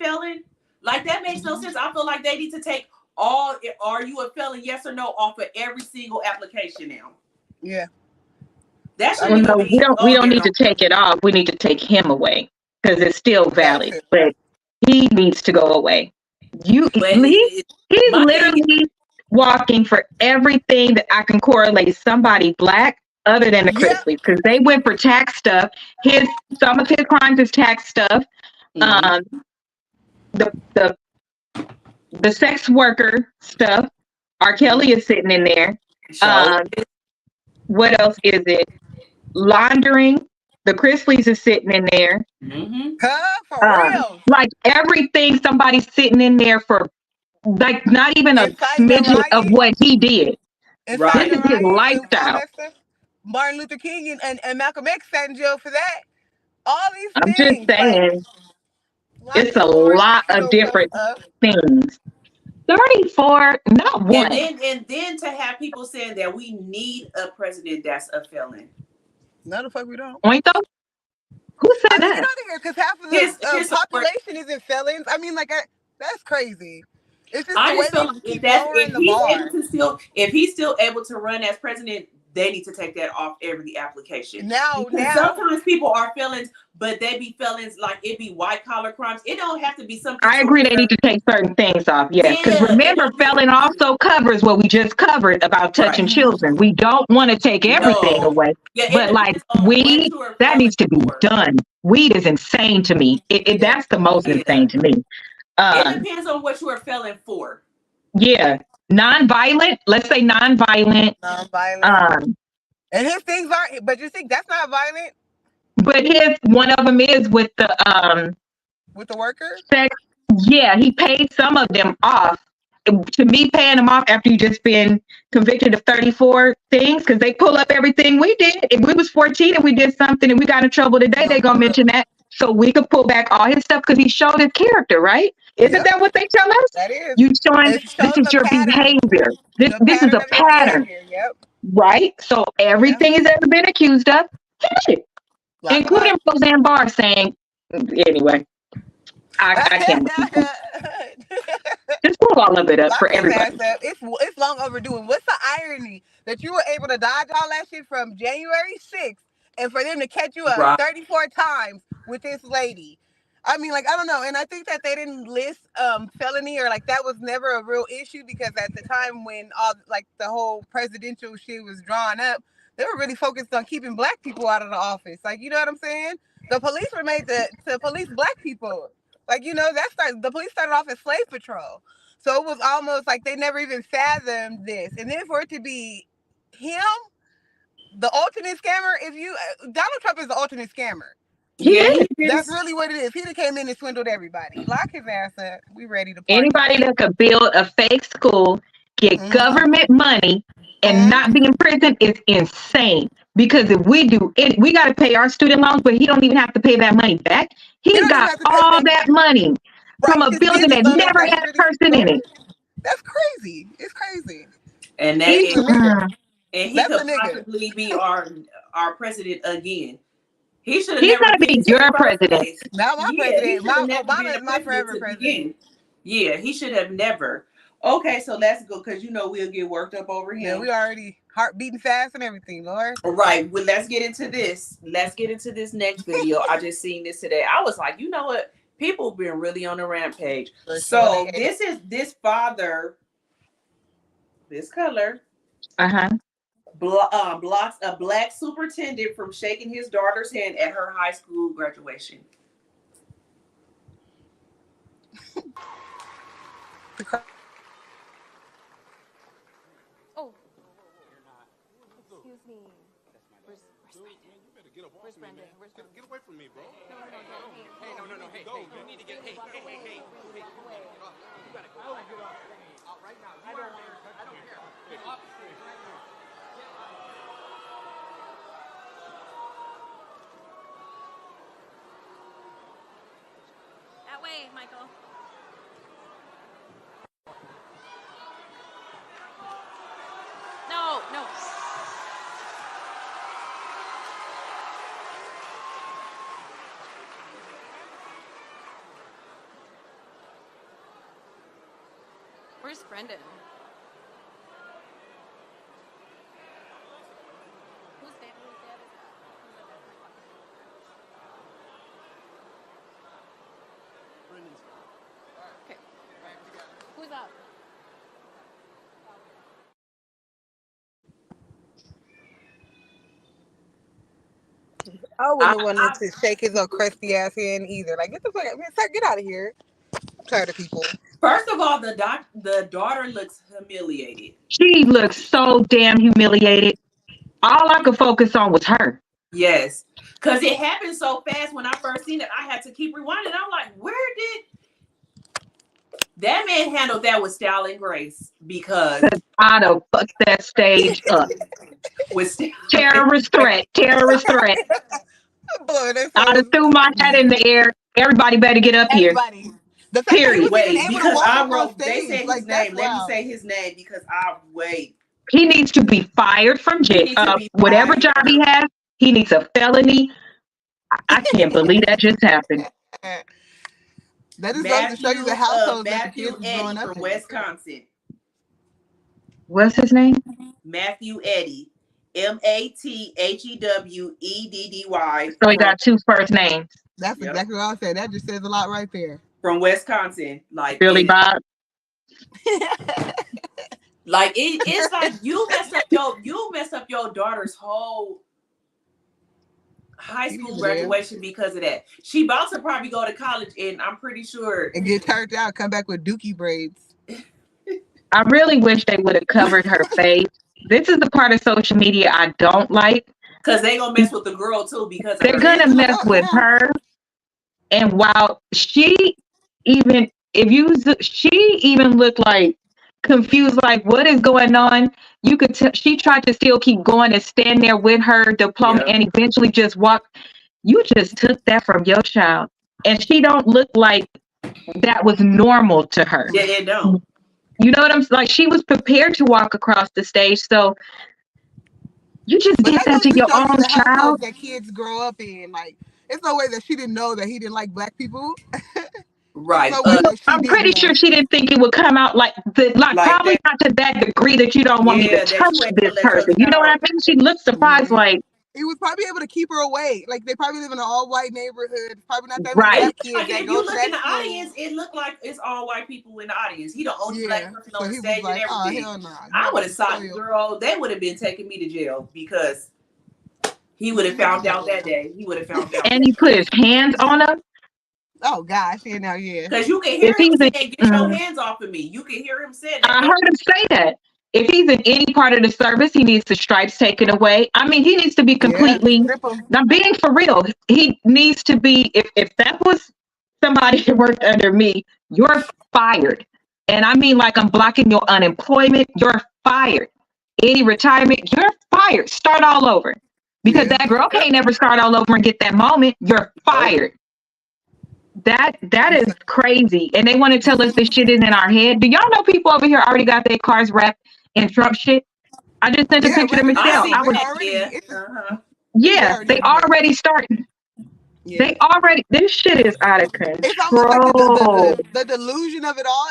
felon. Like, that makes no sense. I feel like they need to take are you a felon, yes or no, off of every single application now. Yeah. That's well, no, we don't need to take it off. We need to take him away because it's still valid, but he needs to go away. He's literally walking for everything that I can correlate somebody black other than the Chrisleys, because they went for tax stuff. Some of his crimes is tax stuff. The sex worker stuff. R. Kelly is sitting in there. What else is it? Laundering. The Chrisleys is sitting in there. For real. Like everything, somebody's sitting in there for, like, not even a smidget of what he did. This is his lifestyle. Martin Luther King and Malcolm X sat in jail for that. All these I'm things. just saying, it's a lot of different things. 34, not one. And then to have people saying that we need a president that's a felon. No, the fuck we don't. Ointo? Who said that? Get out of here, because half of the population isn't felons. I mean, like, that's crazy. It's just I the way just feel they keep lowering the bar. If he's still able to run as president, they need to take that off every application. Now, sometimes people are felons, but they be felons like it be white collar crimes. It don't have to be something. I agree. They need to take certain things off. Yeah, because remember, felon also covers what we just covered about touching children. We don't want to take everything away, but like weed, that needs to be done. Weed is insane to me. That's the most insane to me. It depends on what you're a felon for. Yeah. Non-violent, let's say non-violent. And his things are, but you think that's not violent But one of them is with the with the worker? sex. Yeah, he paid some of them off. To me, paying them off after you just been convicted of 34 things, because they pull up everything we did. If we was 14 and we did something and we got in trouble today, No, they gonna for real. mention that. So we could pull back all his stuff because he showed his character, right? Isn't Yep, that what they tell us? that is. You showing It this shows is the your pattern, behavior. This the this is pattern a of your pattern, behavior. Yep. right? So Yep. everything he's ever been accused of, Lock him including up. Roseanne Barr saying, anyway, I can't with people. Just pull all of it up Lock for his ass everybody. up. It's long overdue. And what's the irony that you were able to dodge all that shit from January 6th and for them to catch you up Right. 34 times with this lady? I mean, like, I don't know. And I think that they didn't list felony, or like that was never a real issue, because at the time when all like the whole presidential shit was drawn up, they were really focused on keeping black people out of the office. Like, you know what I'm saying? The police were made to police black people. Like, the police started off as slave patrol. So it was almost like they never even fathomed this. And then for it to be him, the ultimate scammer, Donald Trump is the ultimate scammer. He Yeah, is. he That's is. really what it is. He done came in and swindled everybody. Lock his ass up. We ready to party. Anybody that could build a fake school, get Mm-hmm. government money, and not be in prison is insane. Because if we do it, we got to pay our student loans, but he don't even have to pay that money back. He He don't even got have to pay all that that back. money from Right. a His building business that owners never that had he a really person in supported. it. That's crazy. It's crazy. And that He's He's a nigga. and he That's a could nigga. possibly be our president again. He should have he's never gonna been be in the your first president. place. Not my Yeah, he president. should have My never been Obama the is my president forever to president. begin. Yeah, he should have never. Okay, so let's go, because we'll get worked up over Yeah, him. we already heart beating fast and everything, Lord. All right, well, let's get into this. Let's get into this next video. I just seen this today. I was like, you know what? People been really on a rampage. For sure So they hate. this is this father, this color, Uh-huh. blocks a black superintendent from shaking his daughter's hand at her high school graduation. Oh, excuse me. Where's Brendan? Where's Brendan? Where's Brendan? Get away from me, bro. No, no, no, don't. Hey, no, hey, go. You need to get, hey, hey. You gotta go. Out right now. I don't care. Get up. That way, Michael. No, no. Where's Brendan? Who's dad? Whose dad is that? Who's that? That's my question. Okay. Who's up? I I, wouldn't want I, to shake his old crusty ass hand either. Like, get the fuck, man, sir, get out of here. I'm tired of people. first of all, the daughter looks humiliated. She looks so damn humiliated. All I could focus on was her. Yes, because it happened so fast. When I first seen it, I had to keep rewinding. I'm like, where did that man handle that with style and grace? Because I'd have fucked that stage up. with style, Terrorist threat. Terrorist threat. Blowing their I'd have phones. threw my hat in the air. Everybody better get up here. Everybody. The fact that he Period. was even wait, able to because walk I up on wrote. They stage, said his like, that's name. Let me wild. say his name because I wait. He needs to be fired from He needs to be whatever fired. job he has. He needs a felony. I can't believe that just happened. That just goes to show you the household that the Matthew kids was growing Eddy up from in. Wisconsin. What's his name? Matthew Eddy, MATHEWEDDY. So he got two first names. That's Yep. exactly what I said. That just says a lot right there. From Wisconsin. Like Billy Bob. Like it's like you messed up your daughter's whole high school graduation because of that. She about to probably go to college, and I'm pretty sure And get turned out, come back with dookie braids. I really wish they would have covered her face this is the part of social media I don't like. Because they gonna mess with the girl too because of They're her gonna name. mess with her, and while even she even looked like confused, like what is going on. You could tell she tried to still keep going and stand there with her diploma, Yeah. and eventually just walk. You just took that from your child, and she don't look like that was normal to her. Yeah, it don't. You know what I'm like? She was prepared to walk across the stage, so you just But did that that goes to to your show you own the child. households that kids grow up in. Like, it's no way that she didn't know that he didn't like black people. It's Right. no way that she I'm didn't pretty know. sure she didn't think it would come out like Like probably that. not to that degree that you don't want me to Yeah, that touch you ain't this gonna let your person. You know what I child. mean? She looked surprised, Yeah. like, He was probably able to keep her away. Like, they probably live in an all-white neighborhood. Probably not that many It right. black looked kids like that if you go to look in that the school. audience, it looked like it's all white people in the audience. He the only black Yeah. person So on the he was stage and like, oh, everything. hell no. Nah. I would have Show thought, you. girl, they would have been taking me to jail because he would have found out that Yeah. day. He would have found out and that he day. put his hands on her. Oh, gosh. Yeah, now, yeah. Because you can If hear him he's in, saying, "Get your hands off of me." You can hear him saying that. I Don't. heard him say that. If he's in any part of the service, he needs the stripes taken away. I mean, he needs to be Yeah. completely. Strip him. Now, being for real, he needs to be. If that was somebody that worked under me, you're fired. And I mean, like I'm blocking your unemployment. You're fired. Any retirement, you're fired. Start all over. Because Yeah. that girl can't never start all over and get that moment. You're Nope. fired. That is crazy. And they want to tell us this shit is in our head. Do y'all know people over here already got their cars wrapped in Trump shit? I just sent a Yeah, picture to wrapping I Michelle. around. seen I was, They're that. already. Yeah. It's. They yeah, already they over there. already started. Yeah. They already, this shit is out of It's almost like control. the delusion of it all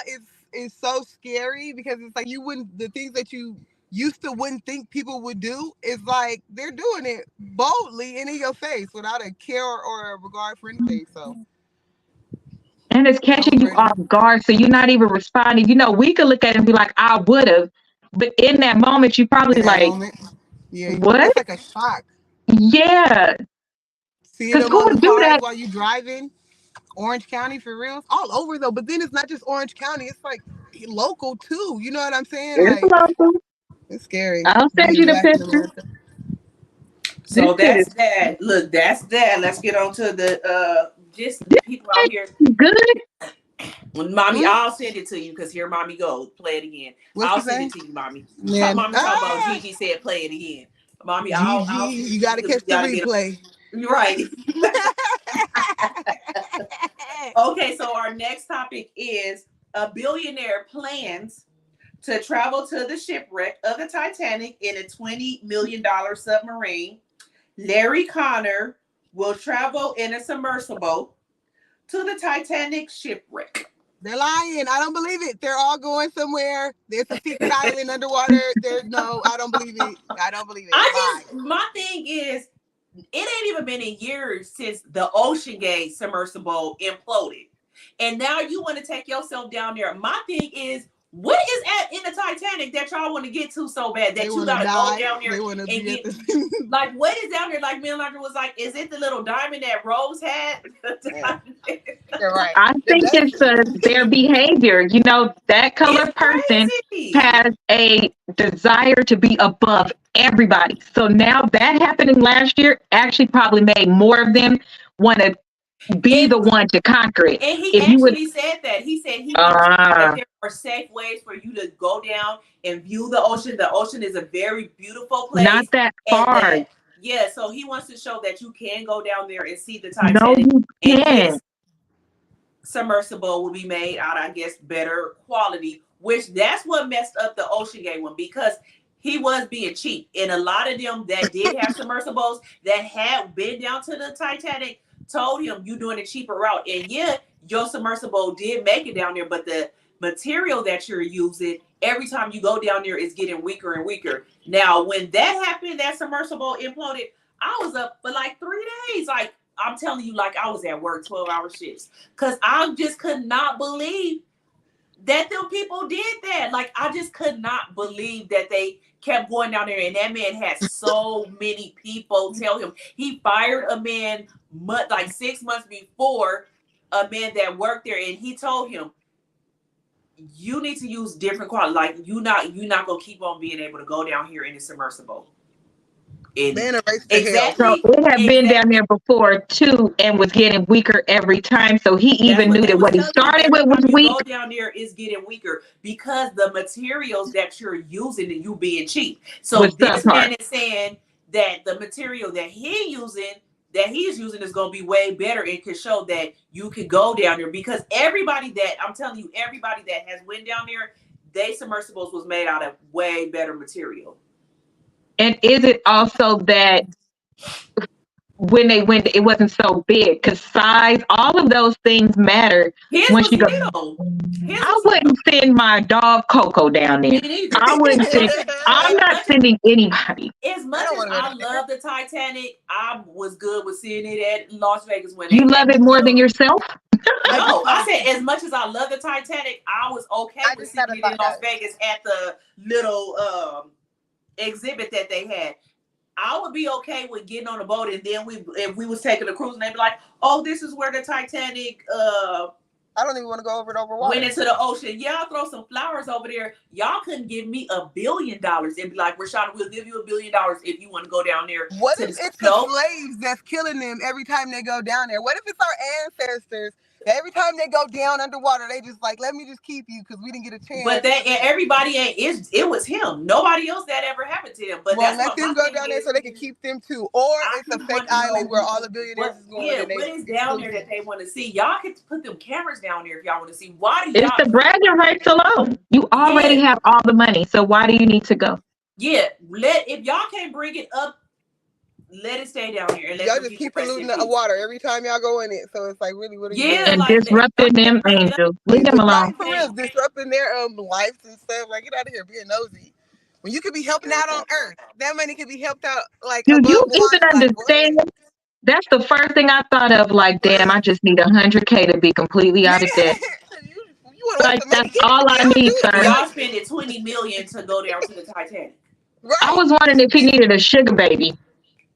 is so scary because it's like you wouldn't the things that you used to wouldn't think people would do is like they're doing it boldly and in your face without a care or a regard for anything. So And it's I'm catching you afraid of off guard. So you're not even responding. You know, we could look at it and be like, I would have. But in that moment, you in probably that like, moment. Yeah, what? it's like a shock. Yeah. Seeing Because them who on the would do cars that? while you driving. Orange County for real. All over though. But then it's not just Orange County, it's like local too. You know what I'm saying? It's Like local. it's scary I'll send being you the black in picture. America. This So shit that's that. Look, that's that. Let's get on to the just the people out here. is good. Mommy, Hmm? I'll send it to you because here mommy goes. Play it again. What I'll you send say? it to you, mommy. Man. Mommy talking about Gigi said play it again. Mommy, GG, I'll send it you to you gotta because catch we the gotta get replay. you're right. Okay, so our next topic is a billionaire plans to travel to the shipwreck of the Titanic in a $20 million submarine. Larry Connor will travel in a submersible to the Titanic shipwreck. They're lying. I don't believe it. They're all going somewhere. There's a secret island underwater. There's no, I don't believe it. I don't believe it. Lie. My thing is, it ain't even been a year since the Ocean Gate submersible imploded. And now you want to take yourself down there. My thing is, what is in the Titanic that y'all want to get to so bad that They you want to got to go die. down there They want to and be at get, the. like, what is down there? Like, Landry was like, is it the little diamond that Rose had? You're right. I think That's it's their behavior. You know, that color It's person crazy. has a desire to be above everybody. So now that happening last year actually probably made more of them want to be And the one to conquer it. And he If you would, actually said that. He said he wants to show that there are safe ways for you to go down and view the ocean. The ocean is a very beautiful not place. that And far. that, yeah, so he wants to show that you can go down there and see the No, Titanic. you And can't. his submersible will be made out, I guess, better quality, which that's what messed up the Ocean Gate one because he was being cheap. And a lot of them that did have submersibles that had been down to the Titanic told him you doing a cheaper route. And yeah, your submersible did make it down there, but the material that you're using every time you go down there is getting weaker and weaker. Now, when that happened, that submersible imploded, I was up for like 3 days. Like, I'm telling you, like I was at work 12-hour shifts. Cause I just could not believe that them people did that. Like, I just could not believe that they kept going down there. And that man had so many people tell him he fired a man like 6 months before, a man that worked there, and he told him, you need to use different quality. Like you not gonna keep on being able to go down here in the submersible. And Man, a race to hell. So exactly, it had been down exactly. there before too, and was getting weaker every time. So he That's even what knew they that was what he telling you. started Every with was time you weak. go down there, it's getting weaker because the materials that you're using and you being cheap. Was So this subpar. man is saying that the material that he's using is going to be way better. It could show that you could go down there because everybody that I'm telling you, everybody that has went down there, they submersibles was made out of way better material. And is it also that when they went, it wasn't so big? Because size, all of those things matter His once was you go. little. His I was wouldn't little. send my dog Coco down Me there. neither. I wouldn't send. I'm As not much sending anybody. as I much don't as want to go I down there. love the Titanic, I was good with seeing it at Las Vegas when You they had love it the more than little. yourself. I just No, want I to said see. as much as I love the Titanic, I was okay I with just seeing had a it in thought, Las guys. Vegas at the little exhibit that they had. I would be okay with getting on a boat and then if we was taking a cruise and they'd be like, oh, this is where the Titanic I don't even want to go over went water. into the ocean. Y'all throw some flowers over there. Y'all couldn't give me $1 billion and be like, Rashada, we'll give you $1 billion if you want to go down there What to if the it's the no. slaves that's killing them every time they go down there? What if it's our ancestors that every time they go down underwater, they just like, let me just keep you because we didn't get a But chance. they and everybody ain't it was him. Nobody else that ever happened to him. But Well, that's let what my them go thing down there is. so they can keep them too. Or I it's a just fake want to island know where all the billionaires what is going yeah, and they what is down there exclusive. that they want to see. Y'all can put them cameras down there if y'all want to see. Why do It's y'all the bragging rights alone. You yeah, already have all the money, so why do you need to go? yeah. Let if y'all can't bring it up, let it stay down here and let Y'all them just people keep rest in polluting the peace. water every time y'all go in it. So it's like, really, what are you Yeah, doing? And like that. Y'all disrupting can't them bring it up. angels. Leave them Like alone. for real, disrupting their lives and stuff. Like, get out of here being nosy. When you could be helping out on Earth, that money could be helped out like Do you above even water. Like what? understand? That's the first thing I thought of. Like, damn, I just need 100K to be completely Man, out of debt. you want to waste Like, some money? that's Get it all I together. Do need, it sir. Y'all right. spending 20 million to go down to the Titanic. I Right. was wondering if he needed a sugar baby.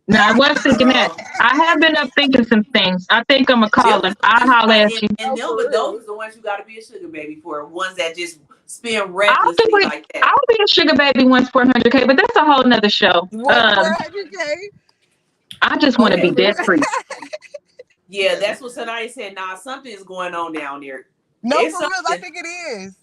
Now, I was thinking that. Girl. I have been up thinking some things. I think I'm going to call Them him. is the I'll ones you holler got at you. and Oh, them, for but those real. is the ones you gotta be a sugar baby for. Ones that just spend I'll do recklessly it. like that. I'll be a sugar baby once for 100K, but that's a whole nother show. Once 400K. I just want to Okay, be Okay. for debt real. free. Yeah, Yes. that's what Sanaya said. Nah, something is going on down there. No, It's for real. I something. think it is.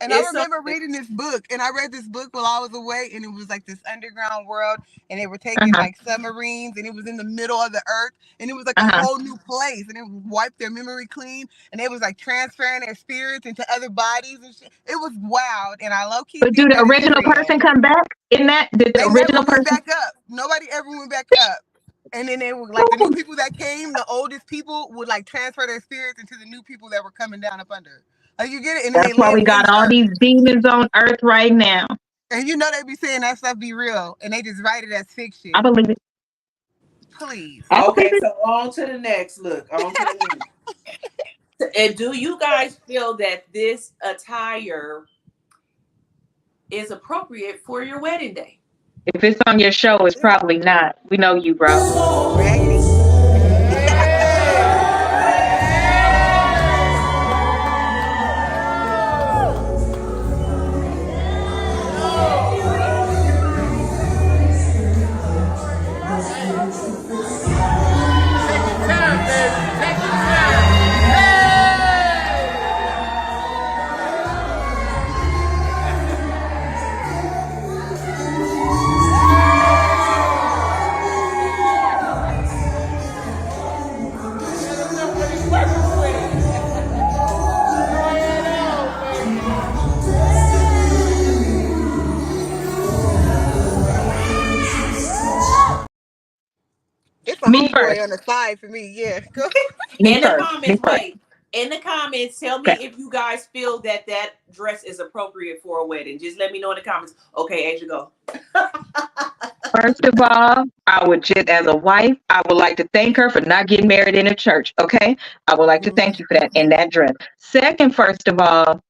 And I It's remember something. reading this book, and I read this book while I was away, and it was like this underground world, and they were taking Uh-huh. like submarines, and it was in the middle of the earth, and it was like a Uh-huh. whole new place, and it wiped their memory clean, and it was like transferring their spirits into other bodies and shit. It was wild, and I low key But do think the that it's original real. person come back in that? Did the They never original went person? back up. Nobody ever went back up. And then they were like the new people that came, the oldest people would like transfer their spirits into the new people that were coming down up under. Like you get it, and then That's they why live we in got the all earth. these demons on earth right now. And you know they be saying that stuff be real, and they just write it as I fiction. believe it. Please. I believe Okay, it. so on to the next. Look, on to the next. And do you guys feel that this attire is appropriate for your wedding day? If it's on your show, it's probably not. We know you, bro. Raggedy. Take your time, baby. Take your time. Hey! Let him know what he's working with. Go ahead on, baby. It's a Me first. homeboy on the side for me. Yeah. Go. Me In the first. Me comments, first. wait. In the comments, tell me Okay. if you guys feel that that dress is appropriate for a wedding. Just let me know in the comments. Okay, Asia, go. First of all, I would just, as a wife, I would like to thank her for not getting married in a church. Okay. I would like to thank you for that in that dress. Second, first of all,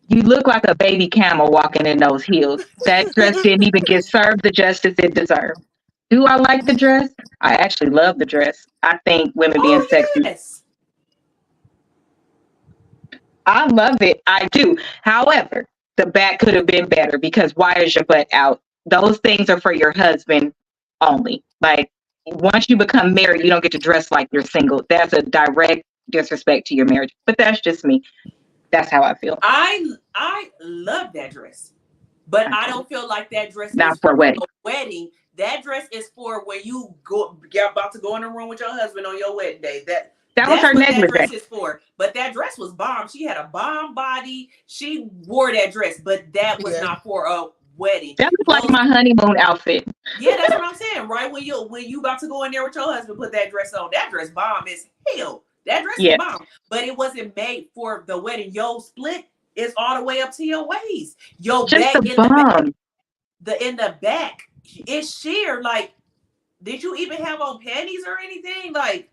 you look like a baby camel walking in those heels. That dress didn't even get served the justice it deserved. Do I like the dress? I actually love the dress. I think women being Oh sexy. yes. I love it. I do. However, the back could have been better because why is your butt out? Those things are for your husband only. Like once you become married, you don't get to dress like you're single. That's a direct disrespect to your marriage. But that's just me. That's how I feel. I love that dress. But I Okay. don't feel like that dress Not is for a for wedding. a wedding. That dress is for when you get about to go in the room with your husband on your wedding day. That was That's her what that negligee. dress is for. But that dress was bomb. She had a bomb body. She wore that dress, but that was Yeah. not for a wedding. That was like Those, my honeymoon outfit. yeah, that's what I'm saying. Right when you about to go in there with your husband, put that dress on. That dress bomb is hell. That dress is Yeah. bomb. But it wasn't made for the wedding. Your split is all the way up to your waist. Your Just back the in the back. bum. In the back it's sheer. Like, did you even have on panties or anything? Like,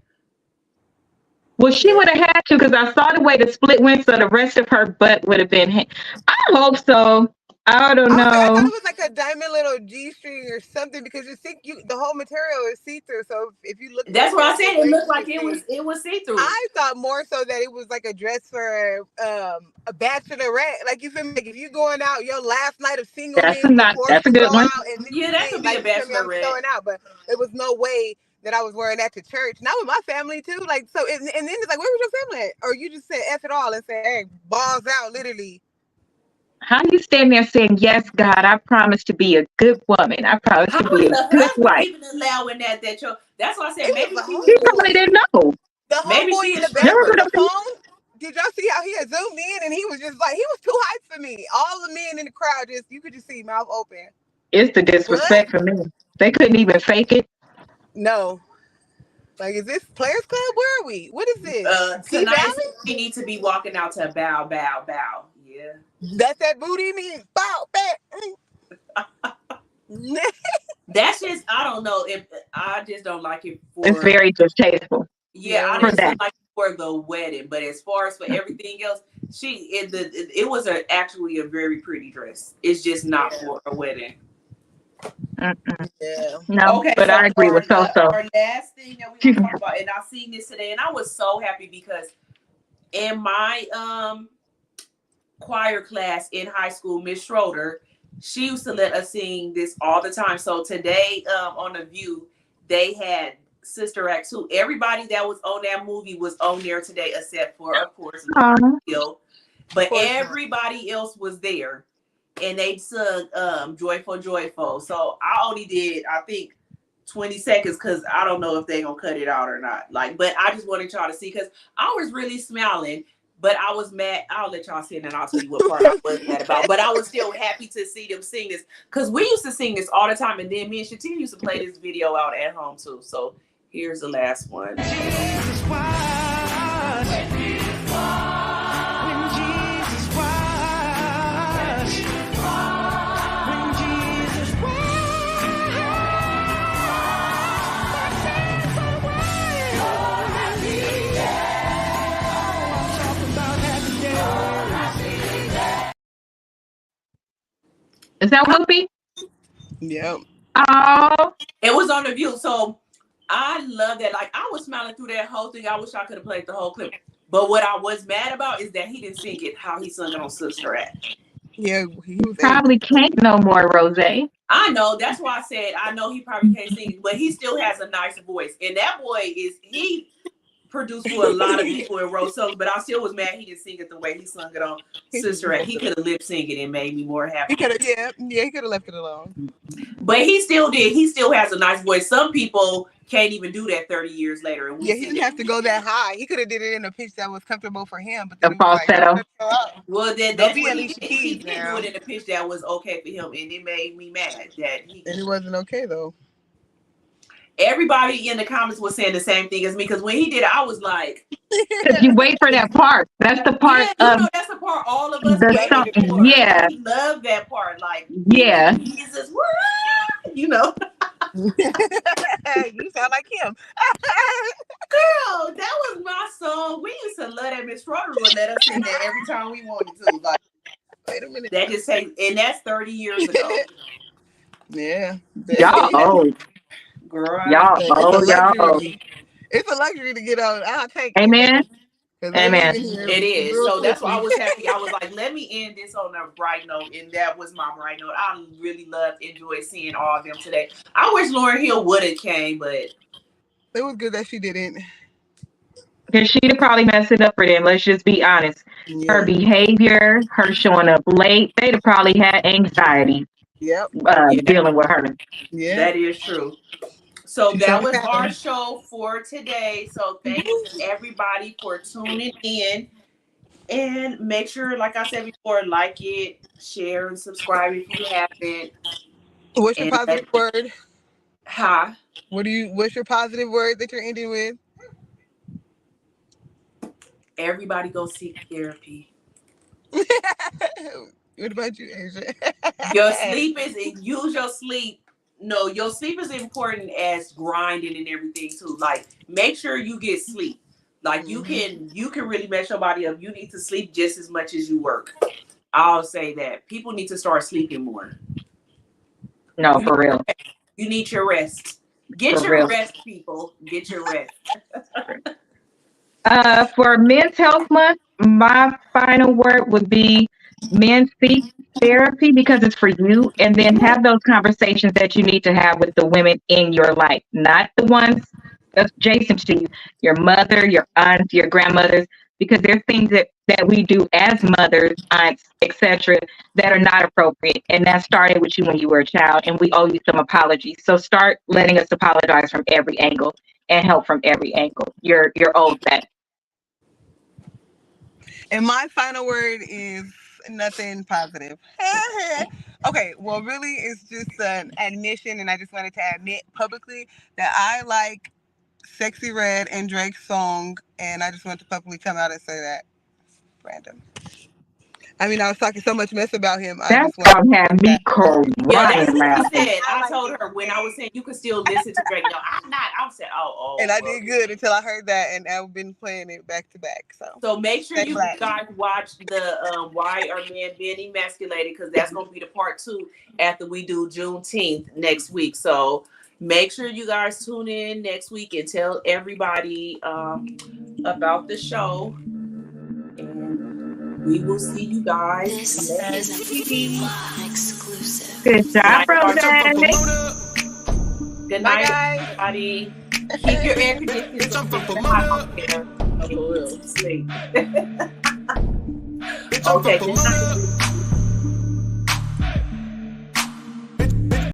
Well, she Yeah. would have had to because I saw the way the split went, so the rest of her butt would have been. I hope so. I don't I thought know. it was like a diamond little G string or something because the whole material is see through. So if you look that's further what I down said. your It waist, looked you like can see. it was see-through. I thought more so that it was like a dress for a bachelorette. Like you feel me? Like if you're going out your last night of singleness before That's a you good go one. out and this Yeah, is that it, could be like a you feel me? I'm bachelorette. showing out, but there was no way that I was wearing that to church. Not with my family too. Like so, and then it's like, where was your family at? Or you just said F it all and said, hey, balls out, literally. How do you stand there saying, "Yes, God, I promise to be a good woman. I promise How to be is a the good husband wife"? even allowing that your that's why I said It was maybe the she He is probably homeboy. didn't know. The maybe she homeboy in is the back Never with struggling. could the have. phone. Did y'all see how he had zoomed in and he was just like he was too hyped for me. All the men in the crowd just you could just see mouth open. It's the What? disrespect for me. They couldn't even fake it. No. Like is this Players Club? Where are we? What is this? P Tonight Valley? she needs to be walking out to bow bow bow. Yeah. That's that booty means bow back. That's just I don't know if I just don't like it It's for. very distasteful Yeah, Yeah, it I for just is. don't that. like it for the wedding, but as far as for everything else, it was actually a very pretty dress. It's just not Yeah. for a wedding. Mm-mm. Yeah. No, Okay, but so I agree with so. our last thing that we're gonna talk about, and I seen this today, and I was so happy because in my choir class in high school, Miss Schroeder, she used to let us sing this all the time. So today, on the View, they had Sister Act 2. Everybody that was on that movie was on there today, except for, of course, Oh, Bill. Of But course not. everybody else was there, and they sung "Joyful, Joyful." So I only did, I think, 20 seconds because I don't know if they're gonna cut it out or not. Like, but I just wanted y'all to see because I was really smiling, but I was mad. I'll let y'all see it and I'll tell you what part I was mad about. But I was still happy to see them sing this because we used to sing this all the time, and then me and Shatia used to play this video out at home too. So here's the last one. Jesus was. When Jesus was. When Jesus was. When Jesus was. My sins away. Oh, happy day. I'm talking about happy day. is that Whoopi? Yep. Oh, It was on the View, so I love that. Like I was smiling through that whole thing. I wish I could have played the whole clip. But what I was mad about is that he didn't sing it how he sung it on Sister Act. Yeah, he was able. probably can't no more, Rozay. I know. That's why I said I know he probably can't sing, but he still has a nice voice. And that boy he produced for a lot of people and wrote songs, but I still was mad he didn't sing it the way he sung it on Sister Act. He could have lip synced it and made me more He happy. could have, he could have left it alone. But he still did. He still has a nice voice. Some people can't even do that 30 years later. And we Yeah, he see didn't that. have to go that high. He could have did it in a pitch that was comfortable for him, but A then it was like, falsetto. Well, then Go that's be what he Alicia did. He Keys did do now. it in a pitch that was okay for him, and it made me mad that he. And it wasn't okay though. Everybody in the comments was saying the same thing as me because when he did it, I was like, Because you wait for that part. That's the part yeah, you of know, that's the part all of us the song. waited for. Yeah, We love that part. Like, yeah. Jesus, you know. You sound like him. Girl, that was my song. We used to love that. Miss Schroeder would let us sing that every time we wanted to. Like, Wait a minute. that just takes, and that's 30 years ago. Yeah. Y'all old. Girl, Y'all It's a old. Y'all old. luxury. It's a luxury to get on. I'll take it. Amen. 'Cause they Amen. leaving here It is. real So that's why I quickly. was happy. I was like, let me end this on a bright note. And that was my bright note. I really enjoyed seeing all of them today. I wish Lauren Hill would have came, but It was good that she didn't. Because she'd have probably messed it up for them. Let's just be honest. Her Yeah. behavior, her showing up late, they'd have probably had anxiety Yep. yeah, dealing with her. Yeah. that is true. So She that saw it was our happen. show for today. So thanks everybody for tuning in. And make sure, like I said before, like it, share, and subscribe if you haven't. What's your And positive word? hi, What's your positive word that you're ending with? everybody go seek therapy. What about you, Asia? Your sleep is use your sleep. No, your sleep is important as grinding and everything too. Like make sure you get sleep. Like you can really mess your body up. You need to sleep just as much as you work. I'll say that. People need to start sleeping more. No, for real. You need your rest. Get For your real. rest, people. Get your rest. For Men's Health Month, my final word would be men seek therapy because it's for you, and then have those conversations that you need to have with the women in your life, not the ones that's adjacent to you, your mother, your aunts, your grandmothers, because there's things that we do as mothers, aunts, etc., that are not appropriate. And that started with you when you were a child, and we owe you some apologies. So start letting us apologize from every angle and help from every angle. You're owed that. And my final word is nothing positive. Okay, well, really, it's just an admission, and I just wanted to admit publicly that I like Sexy Red and Drake's song, and I just want to publicly come out and say that. Random. I mean, I was talking so much mess about him. I That just want song had me Yeah, that's crying what he laughing. said. I told her when I was saying you could still listen to Drake. No, I'm not. I said, and I well. did good until I heard that, and I've been playing it back to back. So make sure Stay you black. guys watch the Why Are Men Being Emasculated, because that's going to be the part 2 after we do Juneteenth next week. So make sure you guys tune in next week and tell everybody about the show. And we will see you guys next week. Good job, Rozay. Good Bye, night, guys. everybody. Keep your air conditioning on. Sleep. Okay, good night.